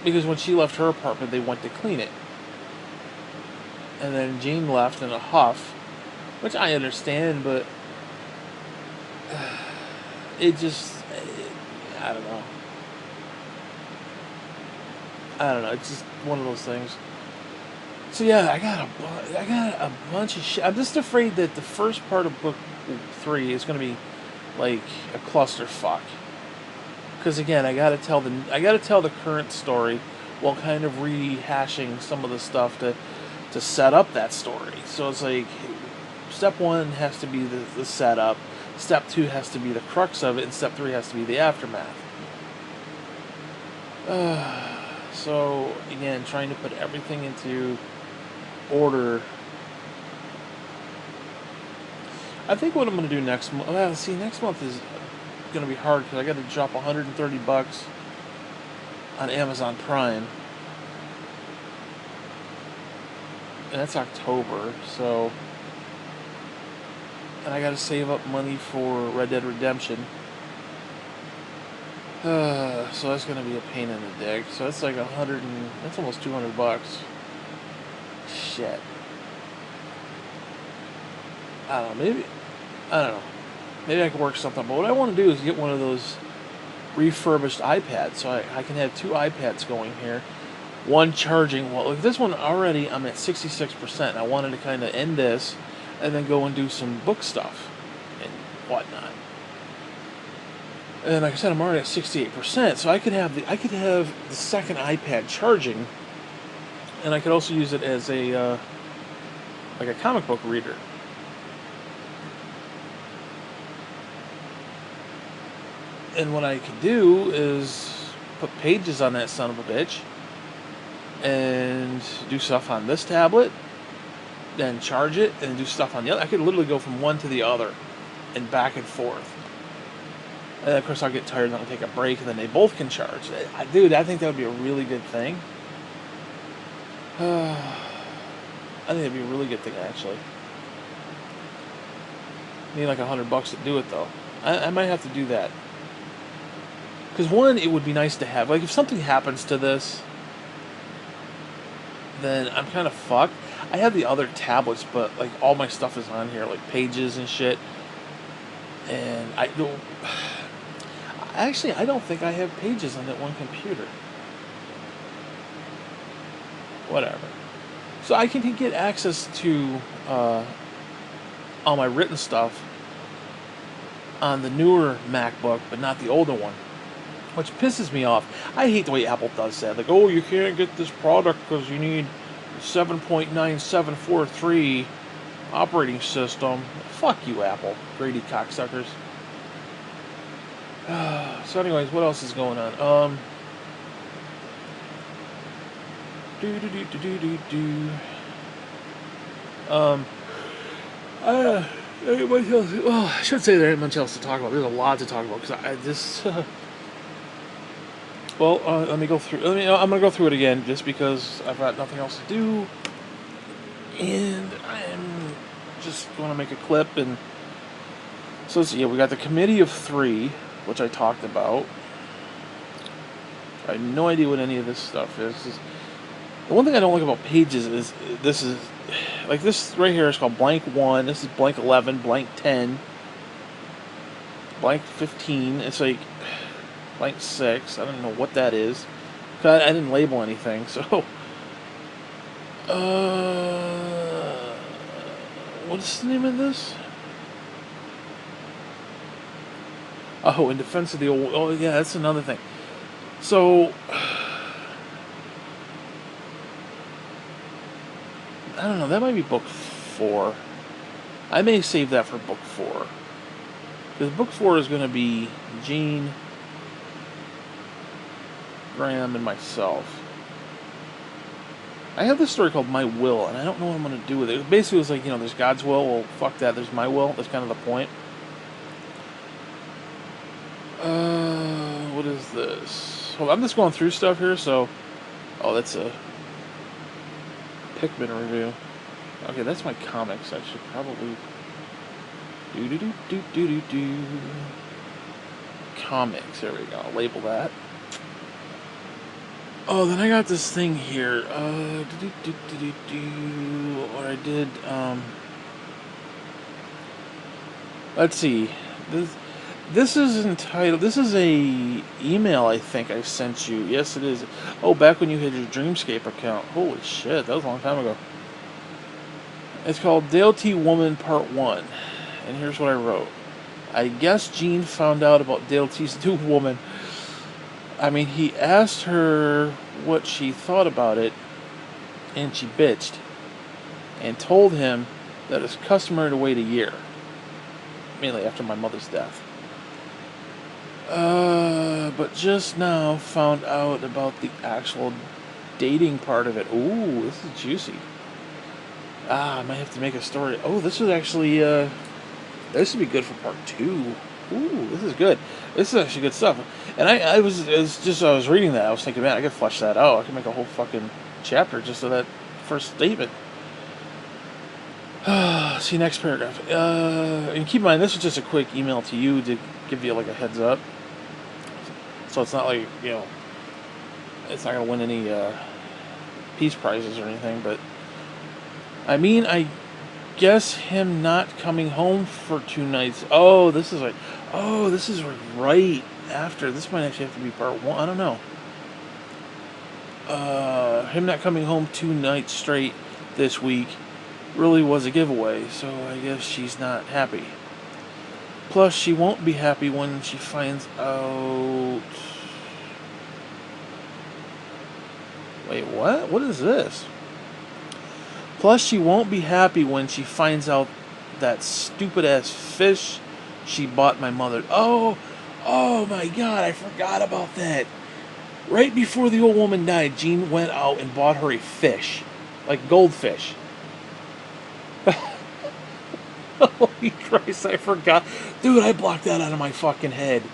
Because when she left her apartment, they went to clean it. And then Gene left in a huff, which I understand, but it just, I don't know. It's just one of those things. So yeah, I got a bunch of shit. I'm just afraid that the first part of book 3 is going to be like a clusterfuck. Because again, I gotta tell the current story while kind of rehashing some of the stuff to set up that story. So it's like, step 1 has to be the setup, step 2 has to be the crux of it, and step 3 has to be the aftermath. So again, trying to put everything into order. I think what I'm going to do next month. Next month is going to be hard because I got to drop $130 on Amazon Prime, and that's October. So, and I got to save up money for Red Dead Redemption. So that's going to be a pain in the dick. So that's like that's almost $200. Shit. I don't know, maybe I can work something, but what I want to do is get one of those refurbished iPads, so I can have 2 iPads going here, one charging. Well, with this one already, I'm at 66%. I wanted to kind of end this, and then go and do some book stuff, and whatnot. And like I said, I'm already at 68%, so I could have the second iPad charging, and I could also use it as a like a comic book reader. And what I could do is put pages on that son of a bitch, and do stuff on this tablet, then charge it, and do stuff on the other. I could literally go from one to the other, and back and forth. And of course I'll get tired and I'll take a break, and then they both can charge. Dude, I think that would be a really good thing. I think it'd be a really good thing, actually. Need like $100 to do it, though. I might have to do that. Because one, it would be nice to have. Like, if something happens to this, then I'm kind of fucked. I have the other tablets, but like all my stuff is on here, like Pages and shit. And I don't. Actually, I don't think I have Pages on that one computer. Whatever. So I can get access to all my written stuff on the newer MacBook, but not the older one, which pisses me off. I hate the way Apple does that. Like, oh, you can't get this product because you need 7.9743 operating system. Fuck you, Apple. Greedy cocksuckers. So anyways, what else is going on? Well, I should say there ain't much else to talk about. There's a lot to talk about because I just. Let me go through. I'm gonna go through it again just because I've got nothing else to do, and I'm just going to make a clip. And so let's see. Yeah, we got the Committee of Three, which I talked about. I have no idea what any of this stuff is. The one thing I don't like about Pages is this is like this right here is called blank 1. This is blank 11, blank 10, blank 15. It's like blank 6. I don't know what that is. I didn't label anything, so what is the name of this? Oh, in defense of the old. Oh yeah, that's another thing. So I don't know. That might be book 4. I may save that for book 4 because book 4 is going to be Gene, Graham, and myself. I have this story called My Will, and I don't know what I'm going to do with it. Basically, it was like, there's God's will. Well, fuck that. There's my will. That's kind of the point. What is this? Hold on, I'm just going through stuff here, so. Oh, that's a Pikmin review. Okay, that's my comics. I should probably. Comics. There we go. I'll label that. Oh, then I got this thing here. What I did. Let's see. This is entitled. This is a email I think I sent you. Yes, it is. Oh, back when you had your Dreamscape account. Holy shit, that was a long time ago. It's called Dale T. Woman Part 1. And here's what I wrote. I guess Gene found out about Dale T's new woman. I mean, he asked her what she thought about it, and she bitched. And told him that it's customary to wait a year. Mainly after my mother's death. But just now found out about the actual dating part of it. Ooh, this is juicy. I might have to make a story. Oh, this is actually, this would be good for part 2. Ooh, this is good. This is actually good stuff. And I was reading that. I was thinking, man, I could flesh that out. I could make a whole fucking chapter just of that first statement. See, next paragraph. And keep in mind, this is just a quick email to you to give you like a heads up. So it's not like, it's not going to win any peace prizes or anything. But, I mean, I guess him not coming home for 2 nights. Oh, this is right after. This might actually have to be part 1. I don't know. Him not coming home 2 nights straight this week really was a giveaway, so I guess she's not happy. Plus, she won't be happy when she finds out... Wait, what? What is this? Plus, she won't be happy when she finds out that stupid-ass fish she bought my mother. Oh my God, I forgot about that. Right before the old woman died, Gene went out and bought her a fish. Like goldfish. Holy Christ, I forgot. Dude, I blocked that out of my fucking head.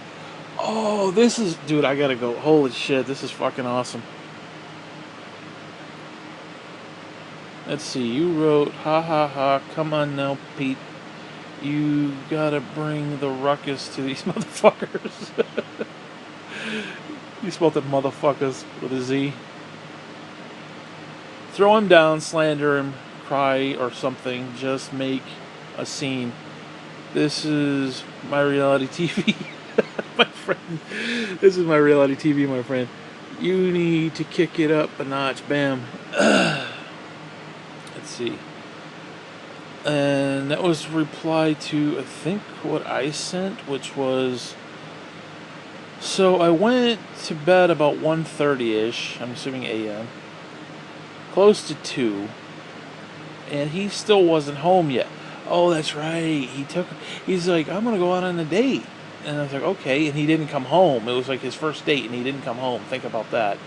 Oh, this is... Dude, I gotta go. Holy shit, this is fucking awesome. Let's see, you wrote, ha ha ha, come on now, Pete. You gotta bring the ruckus to these motherfuckers. You spelled it motherfuckers with a Z. throw him down, slander him, cry or something. Just make a scene. This is my reality TV, my friend. This is my reality TV, my friend. You need to kick it up a notch. Bam. Let's see. And that was reply to, I think, what I sent, which was... So I went to bed about 1:30-ish, I'm assuming a.m., close to 2, and he still wasn't home yet. Oh, that's right. He's like, I'm going to go out on a date. And I was like, okay. And he didn't come home. It was like his first date, and he didn't come home. Think about that.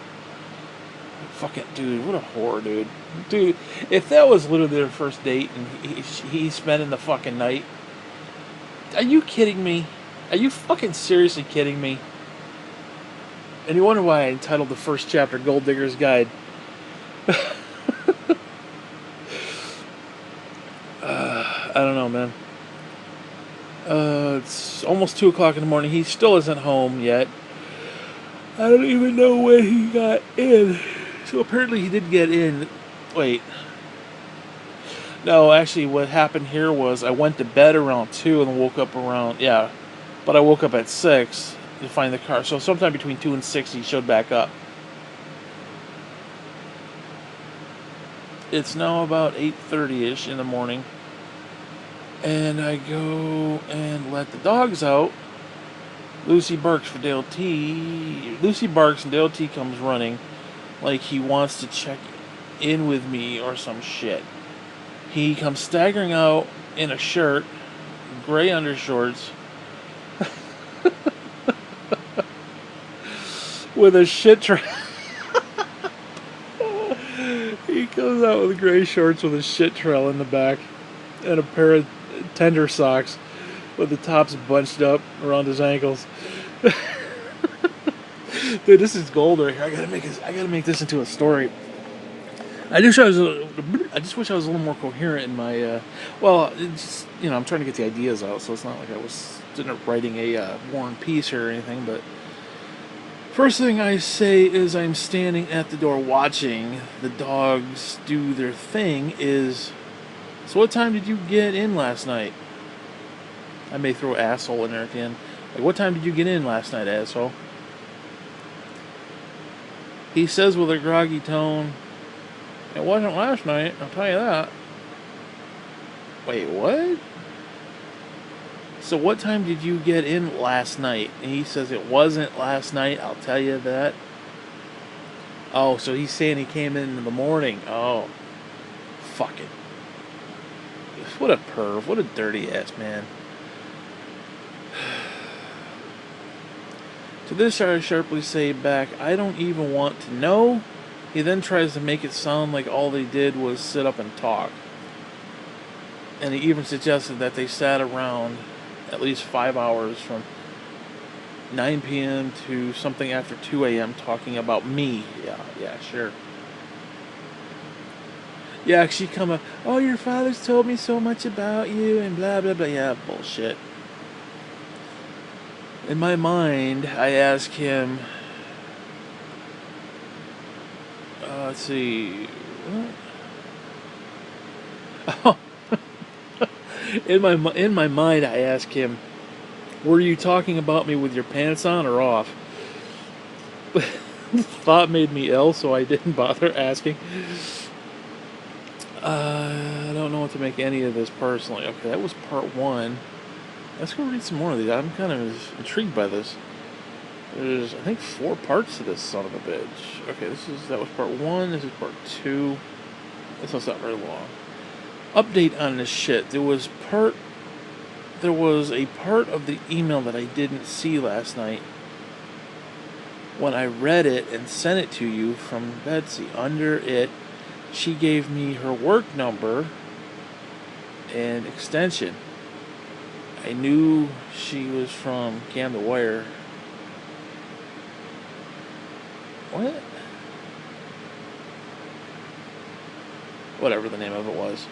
Fucking dude, what a whore, dude. Dude, if that was literally their first date and he's spending the fucking night, are you kidding me? Are you fucking seriously kidding me? And you wonder why I entitled the first chapter Gold Digger's Guide. I don't know, man. It's almost 2 o'clock in the morning. He still isn't home yet. I don't even know when he got in. So apparently he did get in. Wait. No, actually what happened here was I went to bed around 2 and woke up around, yeah. But I woke up at 6 to find the car. So sometime between 2 and 6 he showed back up. It's now about 8:30-ish in the morning. And I go and let the dogs out. Lucy barks for Dale T. Lucy barks and Dale T comes running like he wants to check in with me or some shit. He comes staggering out in a shirt, gray undershorts, with a shit trail. He comes out with gray shorts with a shit trail in the back and a pair of tender socks with the tops bunched up around his ankles. Dude, this is gold right here. I gotta make this into a story. I just wish I was a little more coherent in my. It's, I'm trying to get the ideas out, so it's not like I was writing a War and Peace or anything. But first thing I say is I'm standing at the door watching the dogs do their thing. So what time did you get in last night? I may throw asshole in there at the end. Like, what time did you get in last night, asshole? He says with a groggy tone, it wasn't last night, I'll tell you that. Wait, what? So what time did you get in last night? And he says it wasn't last night, I'll tell you that. Oh, so he's saying he came in the morning. Oh, fuck it. What a perv, what a dirty ass man. To this I sharply say back, I don't even want to know. He then tries to make it sound like all they did was sit up and talk. And he even suggested that they sat around at least 5 hours from 9 p.m. to something after 2 a.m. talking about me. Yeah, sure. Yeah, she come up, oh, your father's told me so much about you and blah, blah, blah. Yeah, bullshit. In my mind, I ask him, let's see, what? Oh. In my mind, I ask him, were you talking about me with your pants on or off? Thought made me ill, so I didn't bother asking. I don't know what to make any of this personally. Okay, that was part 1. Let's go read some more of these. I'm kind of intrigued by this. There's, I think, 4 parts to this son of a bitch. Okay, that was part 1. This is part 2. This one's not very long. Update on this shit. There was a part of the email that I didn't see last night. When I read it and sent it to you from Betsy, under it, she gave me her work number and extension. I knew she was from Cam the Wire. What? Whatever the name of it was.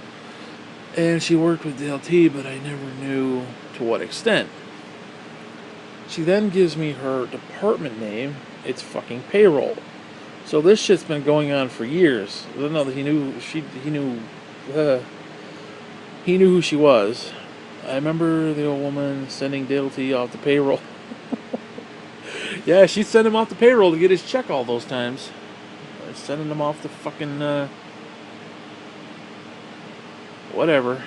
And she worked with Dale T, but I never knew to what extent. She then gives me her department name. It's fucking payroll. So this shit's been going on for years. No, uh, he knew who she was. I remember the old woman sending Dale T off the payroll. Yeah, she'd send him off the payroll to get his check all those times. Sending him off the fucking, whatever.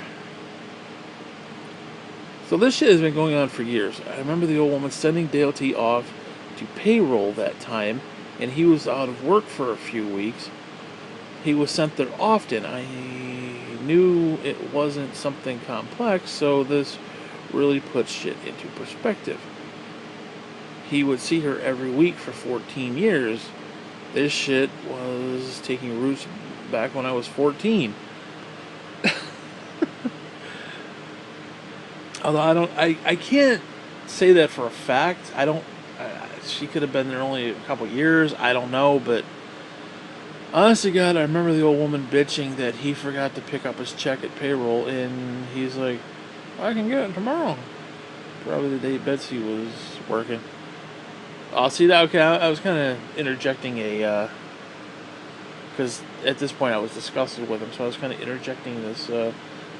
So this shit has been going on for years. I remember the old woman sending Dale T off to payroll that time, and he was out of work for a few weeks. He was sent there often. I knew it wasn't something complex, so this really puts shit into perspective. He would see her every week for 14 years. This shit was taking roots back when I was 14. Although I can't say that for a fact. She could have been there only a couple years. I don't know, but honest to God, I remember the old woman bitching that he forgot to pick up his check at payroll, and he's like, I can get it tomorrow. Probably the day Betsy was working. I'll see that. Okay, I was kind of interjecting because at this point I was disgusted with him, so I was kind of interjecting this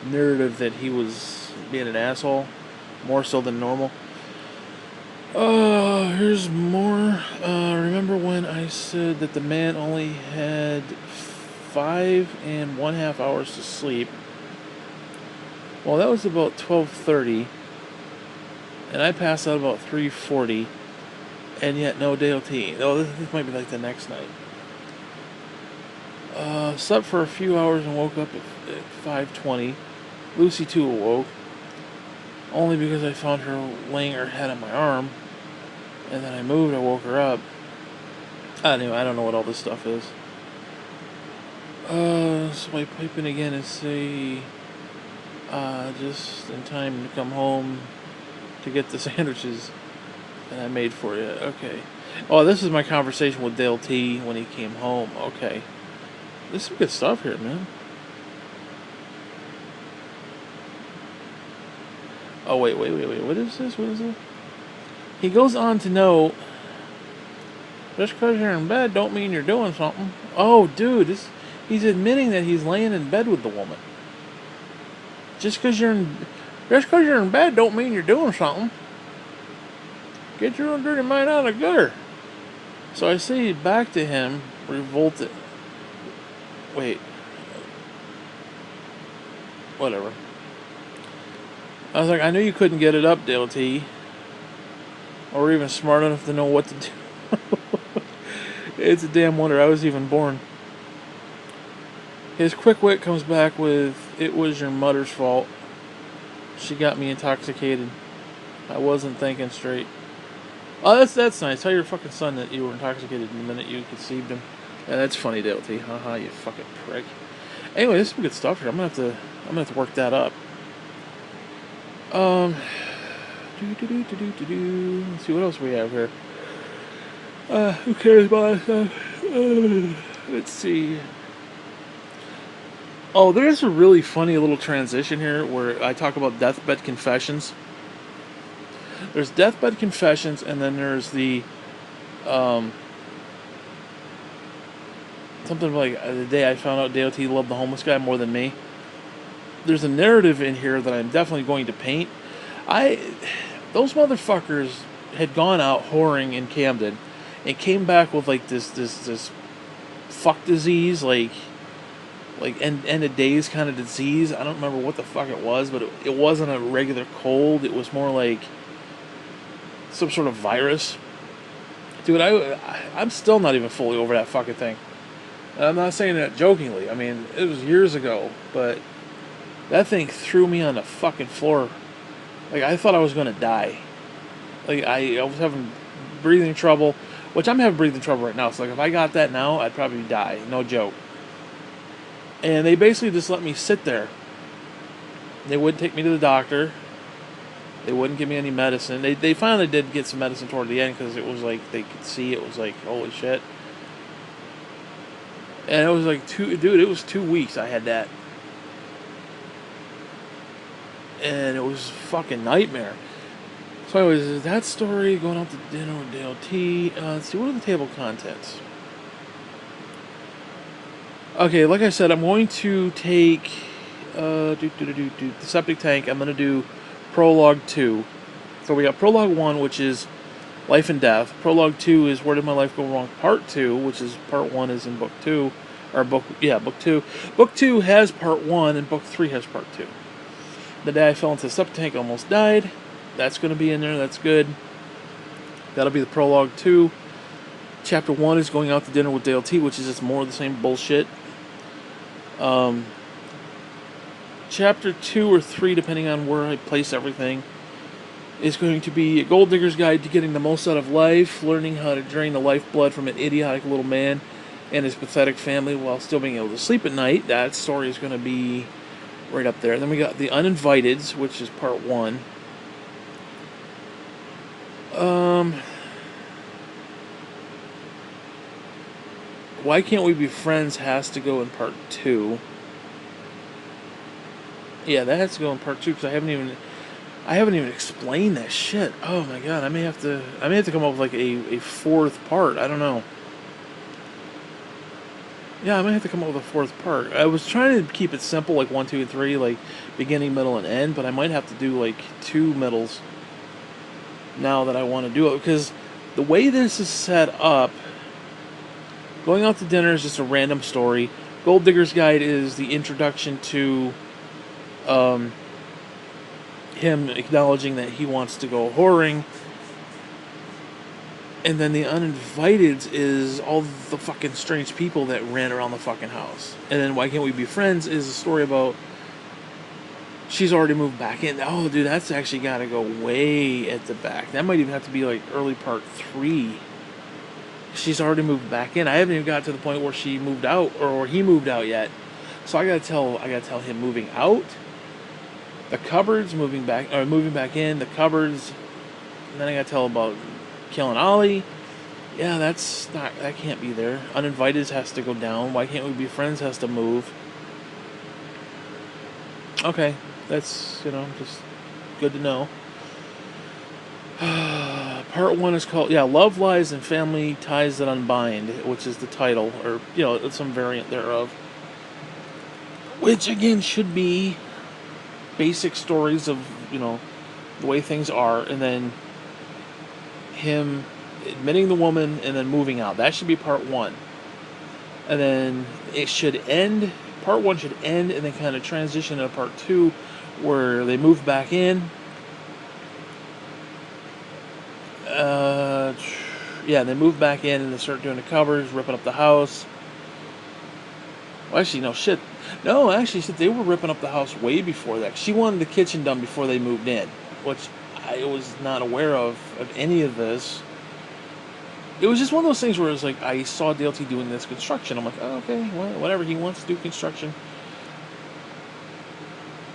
narrative that he was being an asshole, more so than normal. Here's more. Remember when I said that the man only had 5.5 hours to sleep? Well, that was about 12:30, and I passed out about 3:40, and yet no Dale T. Oh, this might be like the next night. Slept for a few hours and woke up at 5:20. Lucy too awoke, only because I found her laying her head on my arm, and then I moved, I woke her up. Anyway, I don't know what all this stuff is. So I pipe in again and say, just in time to come home to get the sandwiches that I made for you. Okay. Oh, this is my conversation with Dale T when he came home. Okay. This is some good stuff here, man. Oh, wait. What is this? What is it? He goes on to note, just because you're in bed don't mean you're doing something. Oh, dude, he's admitting that he's laying in bed with the woman. Just because you're in bed don't mean you're doing something. Get your own dirty mind out of the gutter. So I say back to him, revolted. Wait. Whatever. I was like, I knew you couldn't get it up, Dale T. Or even smart enough to know what to do. It's a damn wonder I was even born. His quick wit comes back with, it was your mother's fault. She got me intoxicated. I wasn't thinking straight. Oh, that's nice. Tell your fucking son that you were intoxicated the minute you conceived him. Yeah, that's funny, Dale T. Haha, you fucking prick. Anyway, this is some good stuff here. I'm gonna have to work that up. Let's see what else we have here. Who cares about stuff? Let's see. Oh, there's a really funny little transition here where I talk about deathbed confessions. There's deathbed confessions, and then there's the something like the day I found out Dale T loved the homeless guy more than me. There's a narrative in here that I'm definitely going to paint. Those motherfuckers had gone out whoring in Camden and came back with like this fuck disease, like end of days kind of disease. I don't remember what the fuck it was, but it wasn't a regular cold. It was more like some sort of virus. Dude, I'm still not even fully over that fucking thing. And I'm not saying that jokingly. I mean, it was years ago, but that thing threw me on the fucking floor. Like, I thought I was going to die. Like, I was having breathing trouble, which I'm having breathing trouble right now. So, like, if I got that now, I'd probably die. No joke. And they basically just let me sit there. They wouldn't take me to the doctor. They wouldn't give me any medicine. They finally did get some medicine toward the end because it was like, they could see it was like, holy shit. And it was like it was 2 weeks I had that. And it was a fucking nightmare. So anyways, that story, going out to dinner with Dale T. Let's see, what are the table contents? Okay, like I said, I'm going to take the septic tank. I'm going to do prologue 2. So we got prologue 1, which is life and death. Prologue 2 is where did my life go wrong? Part 2, which is part 1 is in book 2, or book 2. Book 2 has part 1, and book 3 has part 2. The day I fell into the septic tank, almost died. That's going to be in there. That's good. That'll be the prologue 2. Chapter 1 is going out to dinner with Dale T, which is just more of the same bullshit. Chapter 2 or 3, depending on where I place everything, is going to be a gold digger's guide to getting the most out of life, learning how to drain the lifeblood from an idiotic little man and his pathetic family while still being able to sleep at night. That story is going to be right up there. Then we got The Uninviteds, which is part 1. Why Can't We Be Friends has to go in part 2. Yeah, that has to go in part 2 because I haven't even explained that shit. Oh my god, I may have to come up with like a fourth part. I don't know. Yeah, I might have to come up with a fourth part. I was trying to keep it simple, like 1, 2, and 3, like beginning, middle, and end, but I might have to do like 2 middles now that I want to do it, because the way this is set up, going out to dinner is just a random story. Gold Digger's Guide is the introduction to him acknowledging that he wants to go whoring. And then The Uninviteds is all the fucking strange people that ran around the fucking house. And then Why Can't We Be Friends is a story about she's already moved back in. Oh, dude, that's actually got to go way at the back. That might even have to be like early part 3. She's already moved back in. I haven't even got to the point where she moved out or he moved out yet. So I gotta tell him moving out, the cupboards moving back in, the cupboards, and then I gotta tell about killing Ollie. Yeah, that can't be there. Uninvited has to go down. Why Can't We Be Friends has to move. Okay, that's just good to know. Part 1 is called Love, Lies, and Family Ties That Unbind, which is the title, or some variant thereof. Which again should be basic stories of the way things are, and then him admitting the woman and then moving out. That should be part 1. And then it should end, part 1 should end and then kind of transition to part 2 where they move back in. They move back in and they start doing the covers, ripping up the house. Well, actually, no, shit. No, actually, they were ripping up the house way before that. She wanted the kitchen done before they moved in, which I was not aware of any of this. It was just one of those things where it was like, I saw Dale T doing this construction. I'm like, oh, okay, well, whatever, he wants to do construction.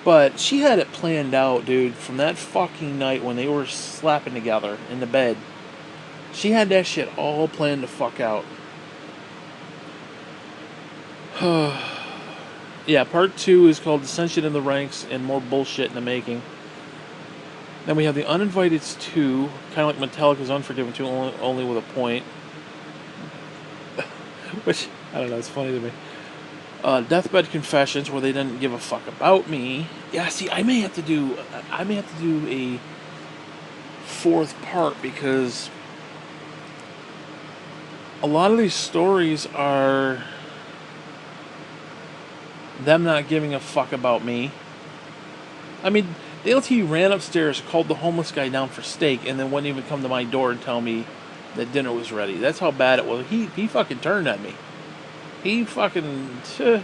But she had it planned out, dude, from that fucking night when they were slapping together in the bed. She had that shit all planned to fuck out. Yeah, part 2 is called Dissension in the Ranks and More Bullshit in the Making. Then we have The Uninviteds 2, kind of like Metallica's Unforgiven 2, only with a point. Which, I don't know, it's funny to me. Deathbed Confessions, where they didn't give a fuck about me. Yeah, see, I may have to do a fourth part, because a lot of these stories are them not giving a fuck about me. I mean, Dale T ran upstairs, called the homeless guy down for steak, and then wouldn't even come to my door and tell me that dinner was ready. That's how bad it was. He fucking turned on me. He fucking... I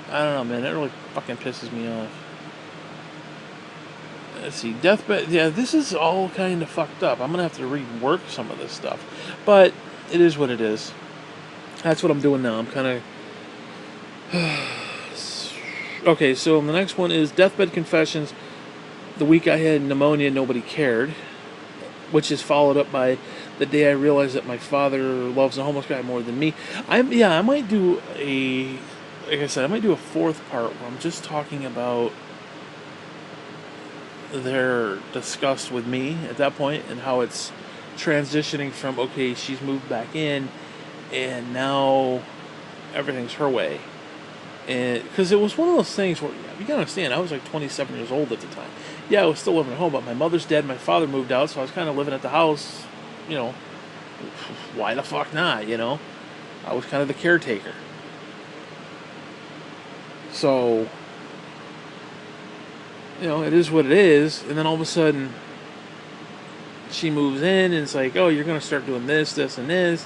don't know, man. That really fucking pisses me off. Let's see. Deathbed... Yeah, this is all kind of fucked up. I'm going to have to rework some of this stuff. But it is what it is. That's what I'm doing now. I'm kind of... Okay, so the next one is Deathbed Confessions. The week I had pneumonia, nobody cared. Which is followed up by The Day I Realized That My Father Loves a Homeless Guy More Than Me. I might do I might do a fourth part where I'm just talking about their disgust with me at that point and how it's transitioning from, okay, she's moved back in and now everything's her way. And because it was one of those things where you gotta understand, I was like 27 years old at the time. Yeah, I was still living at home, but my mother's dead, my father moved out, so I was kind of living at the house. You know, why the fuck not? You know, I was kind of the caretaker. So, you know, it is what it is. And then all of a sudden, she moves in, and it's like, oh, you're gonna start doing this, this, and this.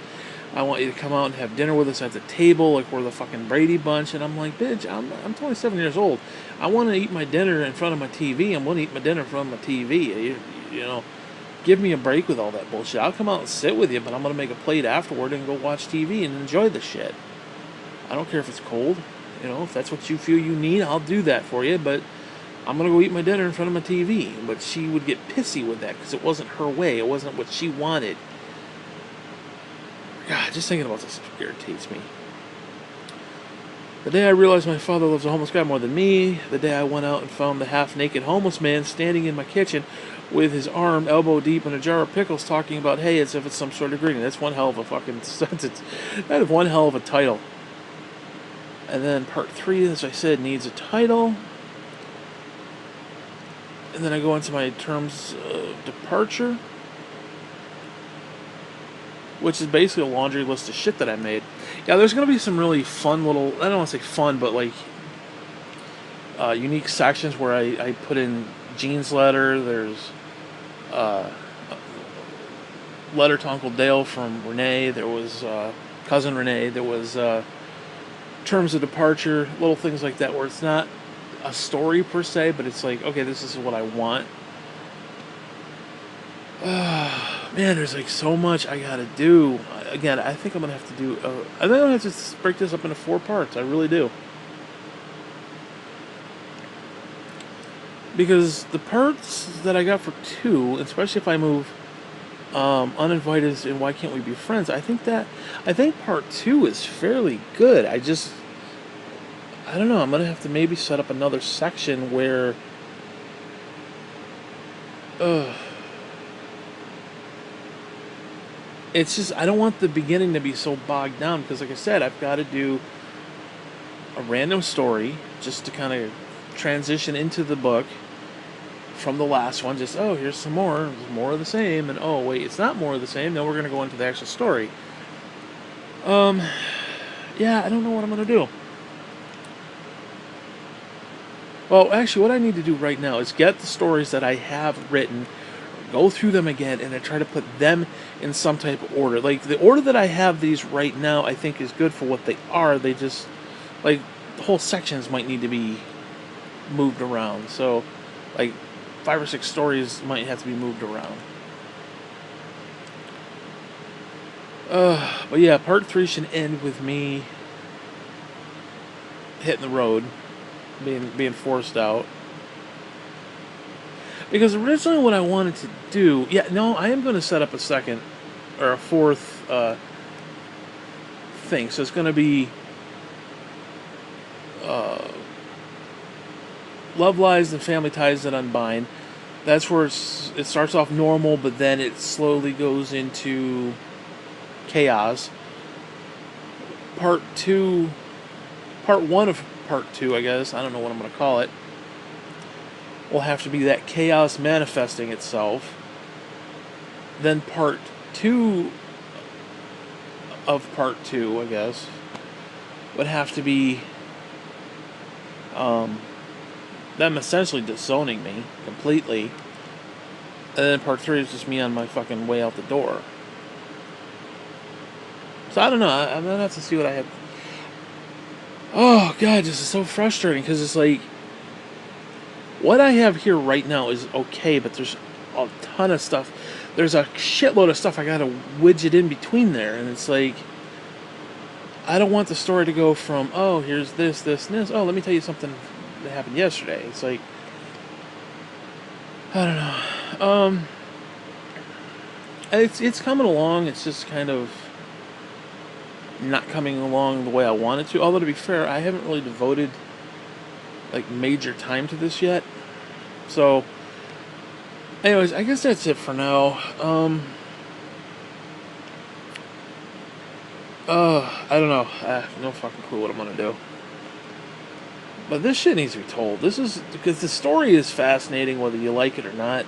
I want you to come out and have dinner with us at the table, like we're the fucking Brady Bunch. And I'm like, bitch, I'm 27 years old. I want to eat my dinner in front of my TV. I'm going to eat my dinner in front of my TV. You know, give me a break with all that bullshit. I'll come out and sit with you, but I'm going to make a plate afterward and go watch TV and enjoy the shit. I don't care if it's cold. You know, if that's what you feel you need, I'll do that for you. But I'm going to go eat my dinner in front of my TV. But she would get pissy with that because it wasn't her way. It wasn't what she wanted. God, just thinking about this irritates me. The day I realized my father loves a homeless guy more than me, the day I went out and found the half-naked homeless man standing in my kitchen with his arm elbow deep in a jar of pickles talking about hay as if it's some sort of greeting. That's one hell of a fucking sentence. That is one hell of a title. And then part 3, as I said, needs a title. And then I go into my terms of departure, which is basically a laundry list of shit that I made. Yeah, there's going to be some really fun little, I don't want to say fun, but like unique sections where I put in Gene's letter. There's letter to Uncle Dale from Renee. There was cousin Renee. There was terms of departure, little things like that where it's not a story per se, but it's like, okay, this is what I want. Man, there's like so much I gotta do. Again, I think I'm gonna have to do. I think I'm gonna have to break this up into 4 parts. I really do. Because the parts that I got for 2, especially if I move uninvited and why can't we be friends? I think part 2 is fairly good. I don't know. I'm gonna have to maybe set up another section where. It's just, I don't want the beginning to be so bogged down because, like I said, I've got to do a random story just to kind of transition into the book from the last one. Just, oh, here's some more of the same, and oh, wait, it's not more of the same. Then we're going to go into the actual story. Yeah, I don't know what I'm going to do. Well, actually, what I need to do right now is get the stories that I have written, go through them again, and then try to put them in some type of order. Like, the order that I have these right now, I think is good for what they are. They just, like, the whole sections might need to be moved around. So, like, 5 or 6 stories might have to be moved around. But yeah, part 3 should end with me hitting the road, being forced out. Because originally what I wanted to do... Yeah, no, I am going to set up a second, or a 4th thing. So it's going to be Love Lies and Family Ties That Unbind. That's where it starts off normal, but then it slowly goes into chaos. Part 1 of part 2, I guess, I don't know what I'm going to call it, will have to be that chaos manifesting itself. Then part 2 of part 2, I guess, would have to be them essentially disowning me completely. And then part 3 is just me on my fucking way out the door. So I don't know, I'm gonna have to see what I have. Oh god, this is so frustrating because it's like, what I have here right now is okay, but there's a ton of stuff. There's a shitload of stuff I gotta widget in between there, and it's like, I don't want the story to go from, oh, here's this, this, and this. Oh, let me tell you something that happened yesterday. It's like, I don't know. It's coming along. It's just kind of not coming along the way I want it to. Although, to be fair, I haven't really devoted like major time to this yet. So, anyways, I guess that's it for now. I don't know. No fucking clue what I'm gonna do. But this shit needs to be told. This is because the story is fascinating, whether you like it or not.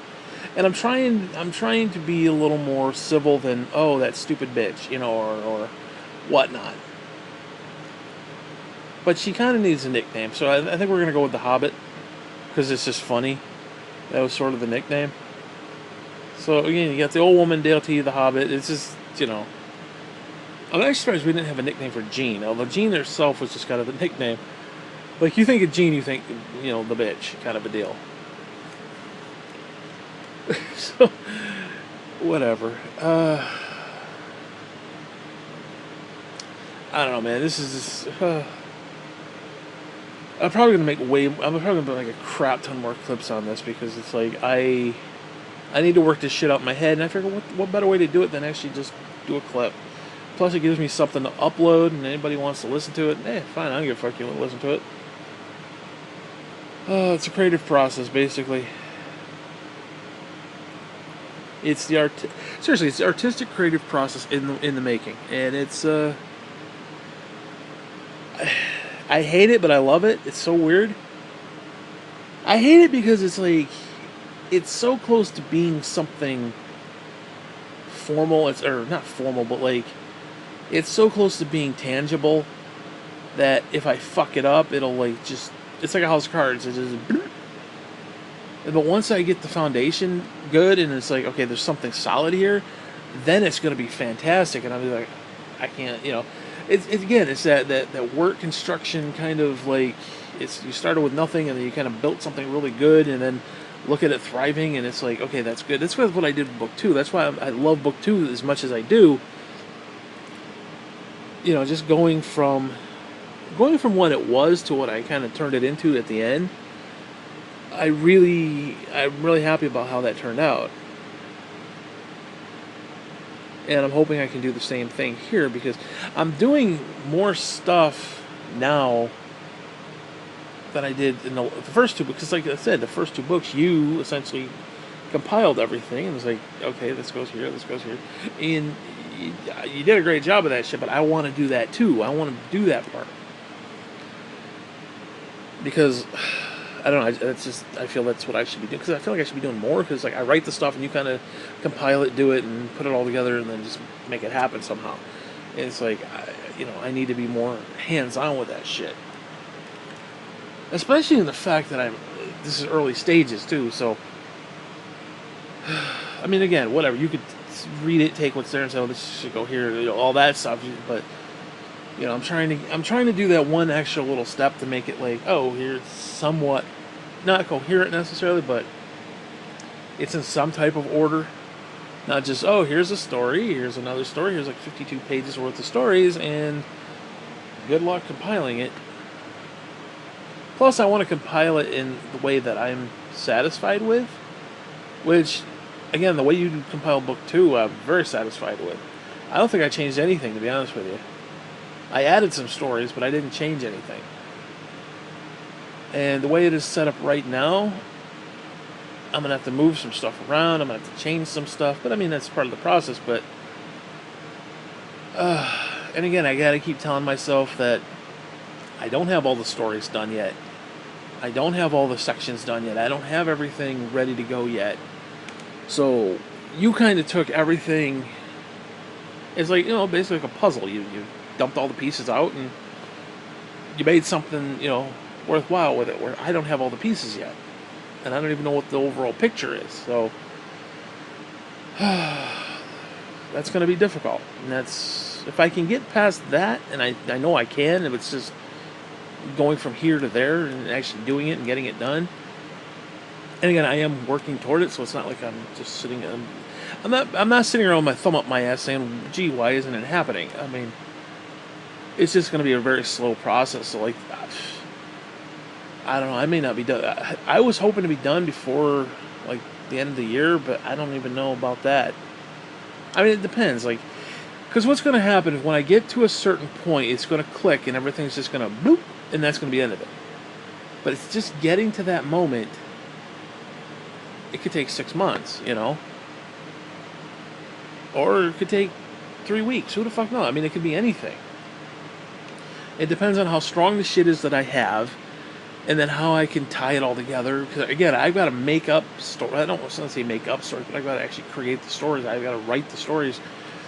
And I'm trying to be a little more civil than oh that stupid bitch, or whatnot. But she kind of needs a nickname, so I think we're gonna go with the Hobbit because it's just funny. That was sort of the nickname. So again, you got the old woman, Dale T, the Hobbit. It's just I'm actually surprised we didn't have a nickname for Jean, although Jean herself was just kind of the nickname. Like, you think of Jean, you think, the bitch, kind of a deal. So, whatever. I don't know, man. This is just... I'm probably gonna put like a crap ton more clips on this because it's like, I need to work this shit out in my head, and I figure what better way to do it than actually just do a clip. Plus, it gives me something to upload, and anybody wants to listen to it, fine, I don't give a fuck, you want to listen to it. It's a creative process, basically. It's the artistic creative process in the making, and it's I hate it, but I love it. It's so weird. I hate it because it's like it's so close to being something formal. Or not formal, but like it's so close to being tangible that if I fuck it up, it'll like just. It's like a house of cards. It just. But once I get the foundation good and it's like, okay, there's something solid here, then it's going to be fantastic. And I'll be like, I can't, It's again, it's that work construction kind of like, you started with nothing and then you kind of built something really good and then look at it thriving and it's like, okay, that's good. That's what I did with book 2. That's why I love book 2 as much as I do. Just going from what it was to what I kind of turned it into at the end. I'm really happy about how that turned out. And I'm hoping I can do the same thing here because I'm doing more stuff now than I did in the first two books. Because like I said, the first 2 books, you essentially compiled everything and was like, okay, this goes here, and you did a great job of that shit, but I want to do that too. I want to do that part. Because I don't know. I feel that's what I should be doing because I feel like I should be doing more because like I write the stuff and you kind of compile it, do it, and put it all together and then just make it happen somehow. And it's like I need to be more hands-on with that shit, especially in the fact that this is early stages too. So I mean, again, whatever, you could read it, take what's there, and say, "Oh, this should go here," all that stuff. But I'm trying to do that one extra little step to make it like, oh, here's somewhat not coherent necessarily, but it's in some type of order. Not just, oh, here's a story, here's another story, here's like 52 pages worth of stories, and good luck compiling it. Plus, I want to compile it in the way that I'm satisfied with, which, again, the way you compile book 2, I'm very satisfied with. I don't think I changed anything, to be honest with you. I added some stories, but I didn't change anything. And the way it is set up right now, I'm going to have to move some stuff around. I'm going to have to change some stuff. But, I mean, that's part of the process. But, and again, I got to keep telling myself that I don't have all the stories done yet. I don't have all the sections done yet. I don't have everything ready to go yet. So, you kind of took everything. It's like, basically like a puzzle. You dumped all the pieces out and you made something, worthwhile with it, where I don't have all the pieces yet. And I don't even know what the overall picture is. So, that's going to be difficult. And if I can get past that, and I know I can, if it's just going from here to there and actually doing it and getting it done. And again, I am working toward it, so it's not like I'm just sitting. I'm not sitting around with my thumb up my ass saying, "Gee, why isn't it happening?" I mean, it's just going to be a very slow process. So, like, I don't know. I may not be done. I was hoping to be done before, like, the end of the year, but I don't even know about that. I mean, it depends. Like, because what's going to happen is when I get to a certain point, it's going to click and everything's just going to bloop, and that's going to be the end of it. But it's just getting to that moment. It could take 6 months, Or it could take 3 weeks. Who the fuck knows? I mean, it could be anything. It depends on how strong the shit is that I have, and then how I can tie it all together. Because again, I've got to make up story. I don't want to say make up stories, but I've got to actually create the stories. I've got to write the stories.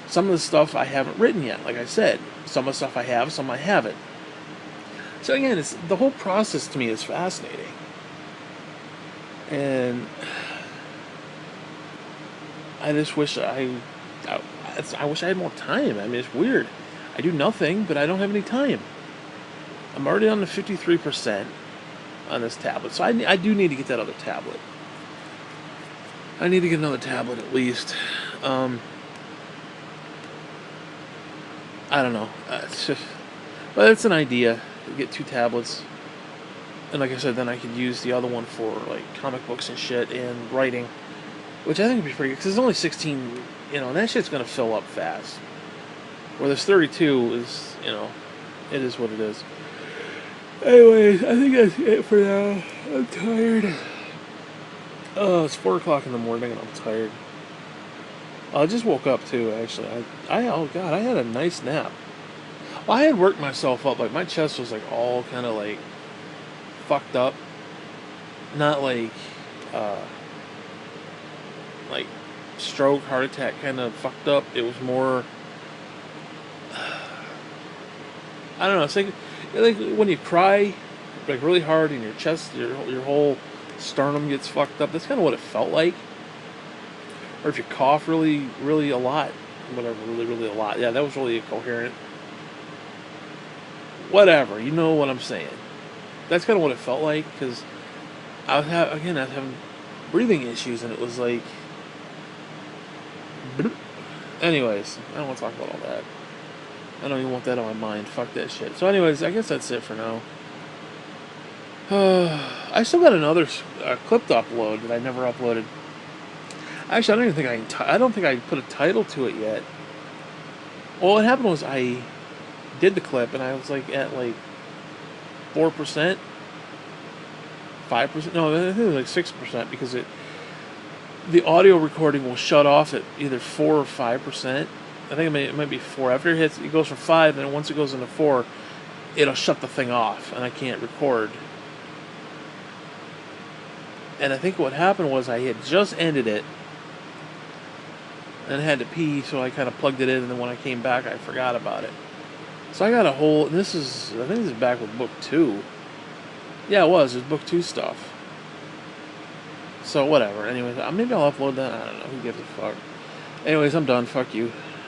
Some of the stuff I haven't written yet, like I said. Some of the stuff I have, some I haven't. So again, it's the whole process to me is fascinating, and I just wish I wish I had more time. I mean, it's weird. I do nothing, but I don't have any time. I'm already on the 53% on this tablet, so I do need to get that other tablet. I need to get another tablet at least. I don't know. It's just, but it's an idea. Get 2 tablets, and like I said, then I could use the other one for like comic books and shit and writing, which I think would be pretty good because it's only 16, and that shit's gonna fill up fast. Where this 32 is, it is what it is. Anyways, I think that's it for now. I'm tired. Oh, it's 4 o'clock in the morning and I'm tired. I just woke up too, actually. Oh god, I had a nice nap. Well, I had worked myself up. Like, my chest was like all kind of like fucked up. Not like stroke, heart attack kind of fucked up. It was more, I don't know. It's like when you cry like really hard in your chest, your whole sternum gets fucked up. That's kind of what it felt like. Or if you cough really, really a lot, whatever, really, really a lot. Yeah, that was really incoherent. Whatever, you know what I'm saying. That's kind of what it felt like, because I was having breathing issues, and it was like, anyways, I don't want to talk about all that. I don't even want that on my mind. Fuck that shit. So anyways, I guess that's it for now. I still got another clip to upload that I never uploaded. Actually, I don't think I put a title to it yet. Well, what happened was I did the clip and I was like at like 4%, 5%. No, I think it was like 6% because the audio recording will shut off at either 4 or 5%. I think it might be 4. After it goes from 5, and once it goes into 4, it'll shut the thing off, and I can't record. And I think what happened was I had just ended it, and had to pee, so I kind of plugged it in, and then when I came back, I forgot about it. So I got a whole. I think this is back with book 2. Yeah, it was book 2 stuff. So whatever. Anyways, maybe I'll upload that. I don't know. Who gives a fuck? Anyways, I'm done. Fuck you.